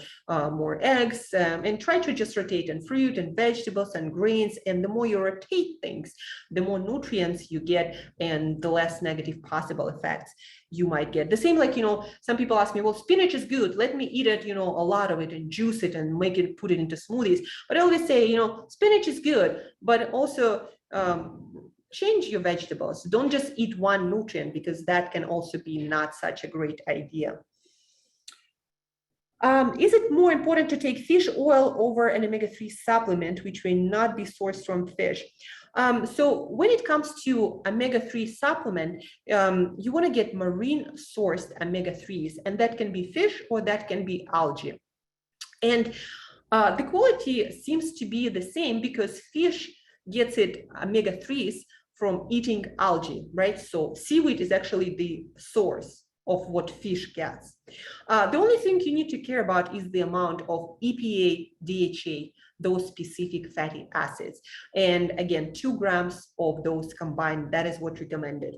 more eggs. And try to just rotate in fruit and vegetables and grains. And the more you rotate things, the more nutrients you get and the less negative possible effects you might get. The same, like, you know, some people ask me, well, spinach is good, let me eat it, you know, a lot of it and juice it and make it, put it into smoothies. But I always say, you know, spinach is good, but also change your vegetables. Don't just eat one nutrient, because that can also be not such a great idea. Is it more important to take fish oil over an omega-3 supplement, which may not be sourced from fish? So when it comes to omega-3 supplement, you want to get marine sourced omega-3s, and that can be fish or that can be algae. And the quality seems to be the same because fish gets its omega-3s from eating algae, right? So seaweed is actually the source of what fish gets. The only thing you need to care about is the amount of EPA, DHA, those specific fatty acids. And again, 2 grams of those combined, that is what's recommended.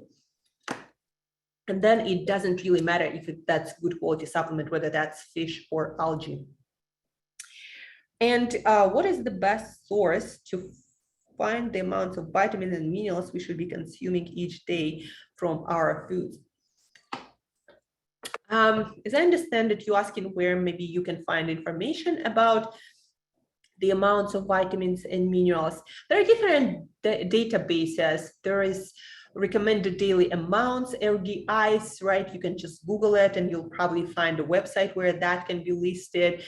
And then it doesn't really matter if that's good quality supplement, whether that's fish or algae. And what is the best source to find the amounts of vitamins and minerals we should be consuming each day from our foods? As I understand it, you're asking where maybe you can find information about the amounts of vitamins and minerals. There are different databases. There is recommended daily amounts, 𝐷Is, right? You can just Google it and you'll probably find a website where that can be listed.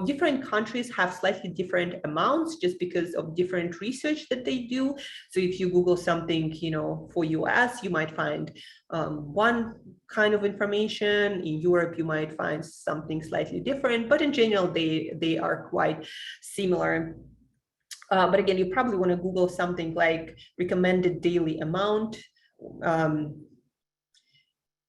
Different countries have slightly different amounts just because of different research that they do. So if you Google something, you know, for US, you might find one kind of information. In Europe, you might find something slightly different, but in general, they are quite similar. But again, you probably want to Google something like recommended daily amount,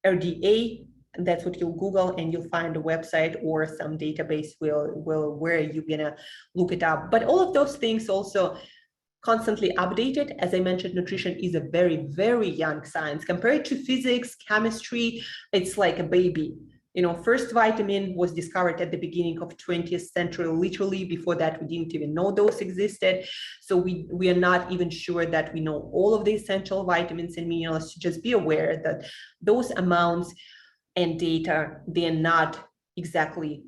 RDA, and that's what you'll Google, and you'll find a website or some database where you're gonna look it up. But all of those things also constantly updated. As I mentioned, nutrition is a very, very young science. Compared to physics, chemistry, it's like a baby. You know, first vitamin was discovered at the beginning of 20th century. Literally, before that, we didn't even know those existed. So we are not even sure that we know all of the essential vitamins and minerals. Just be aware that those amounts and data, they're not exactly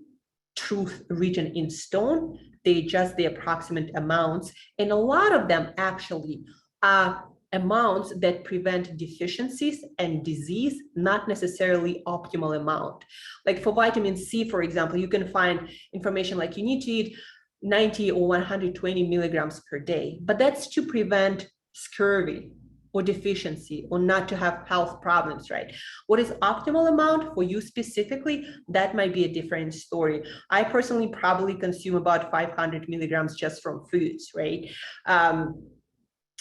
truth written in stone. They just the approximate amounts. And a lot of them actually are amounts that prevent deficiencies and disease, not necessarily optimal amount. Like for vitamin C, for example, you can find information like you need to eat 90 or 120 milligrams per day, but that's to prevent scurvy. or deficiency, or not to have health problems, right? What is optimal amount for you specifically, that might be a different story. I personally probably consume about 500 milligrams just from foods, right?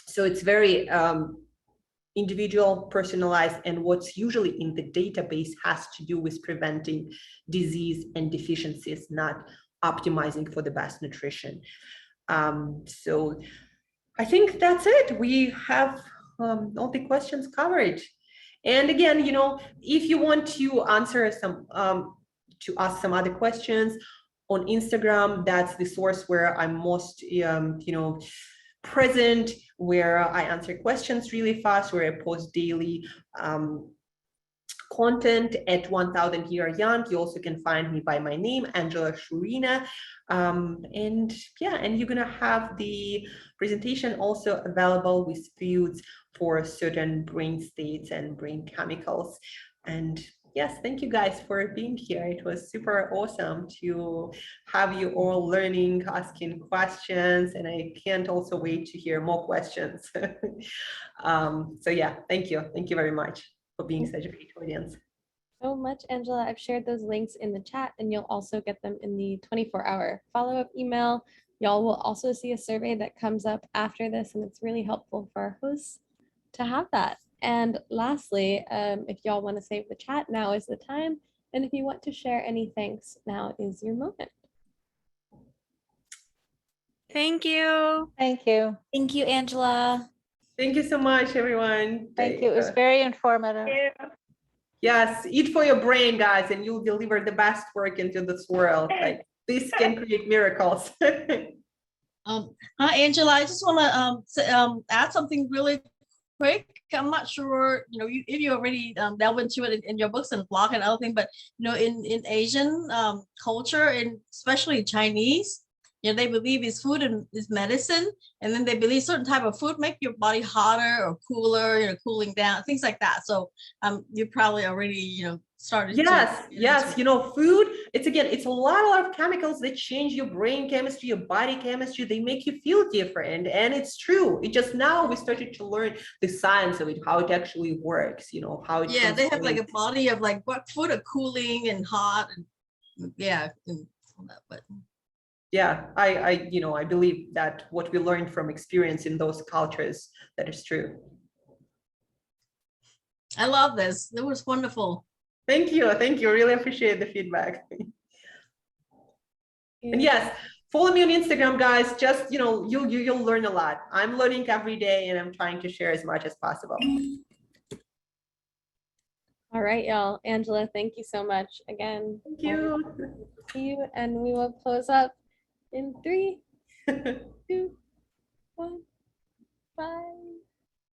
So it's very individual, personalized, and what's usually in the database has to do with preventing disease and deficiencies, not optimizing for the best nutrition. So I think that's it. We have all the questions covered. And again, you know, if you want to answer some, to ask some other questions on Instagram, that's the source where I'm most, you know, present, where I answer questions really fast, where I post daily content at 1000 Year Young. You also can find me by my name, Angela Shurina. And yeah, and you're gonna have the presentation also available with foods for certain brain states and brain chemicals. And yes, thank you guys for being here. It was super awesome to have you all learning, asking questions, and I can't also wait to hear more questions. So yeah, thank you. Thank you very much for being such a great audience. So much, Angela. I've shared those links in the chat, and you'll also get them in the 24-hour follow-up email. Y'all will also see a survey that comes up after this, and it's really helpful for our hosts to have that. And lastly, if y'all want to save the chat, now is the time. And if you want to share any thanks, now is your moment. Thank you. Thank you. Thank you, Angela. Thank you so much, everyone. Thank you. It was very informative. Yes, eat for your brain, guys, and you'll deliver the best work into this world. Like, this can create miracles. Hi, Angela. I just want to add something really quick. I'm not sure, you know, if you already delved into it in your books and blog and other thing, but you know, in Asian culture, and especially Chinese, you know, they believe is food and is medicine, and then they believe certain type of food make your body hotter or cooler, you know, cooling down, things like that. So you probably already, you know, started. Yes, you know, food, it's again, it's a lot of chemicals that change your brain chemistry, your body chemistry. They make you feel different, and it's true. It just now we started to learn the science of it, how it actually works, you know, how it they have like a body of like what food are cooling and hot, and and all that. But yeah, I you know, I believe that what we learned from experience in those cultures, that is true. I love this. It was wonderful. Thank you. Really appreciate the feedback. And yes, follow me on Instagram, guys. Just, you know, you'll learn a lot. I'm learning every day, and I'm trying to share as much as possible. All right, y'all. Angela, thank you so much again. Thank you. See you, and we will close up in 3, 2, 1. Bye.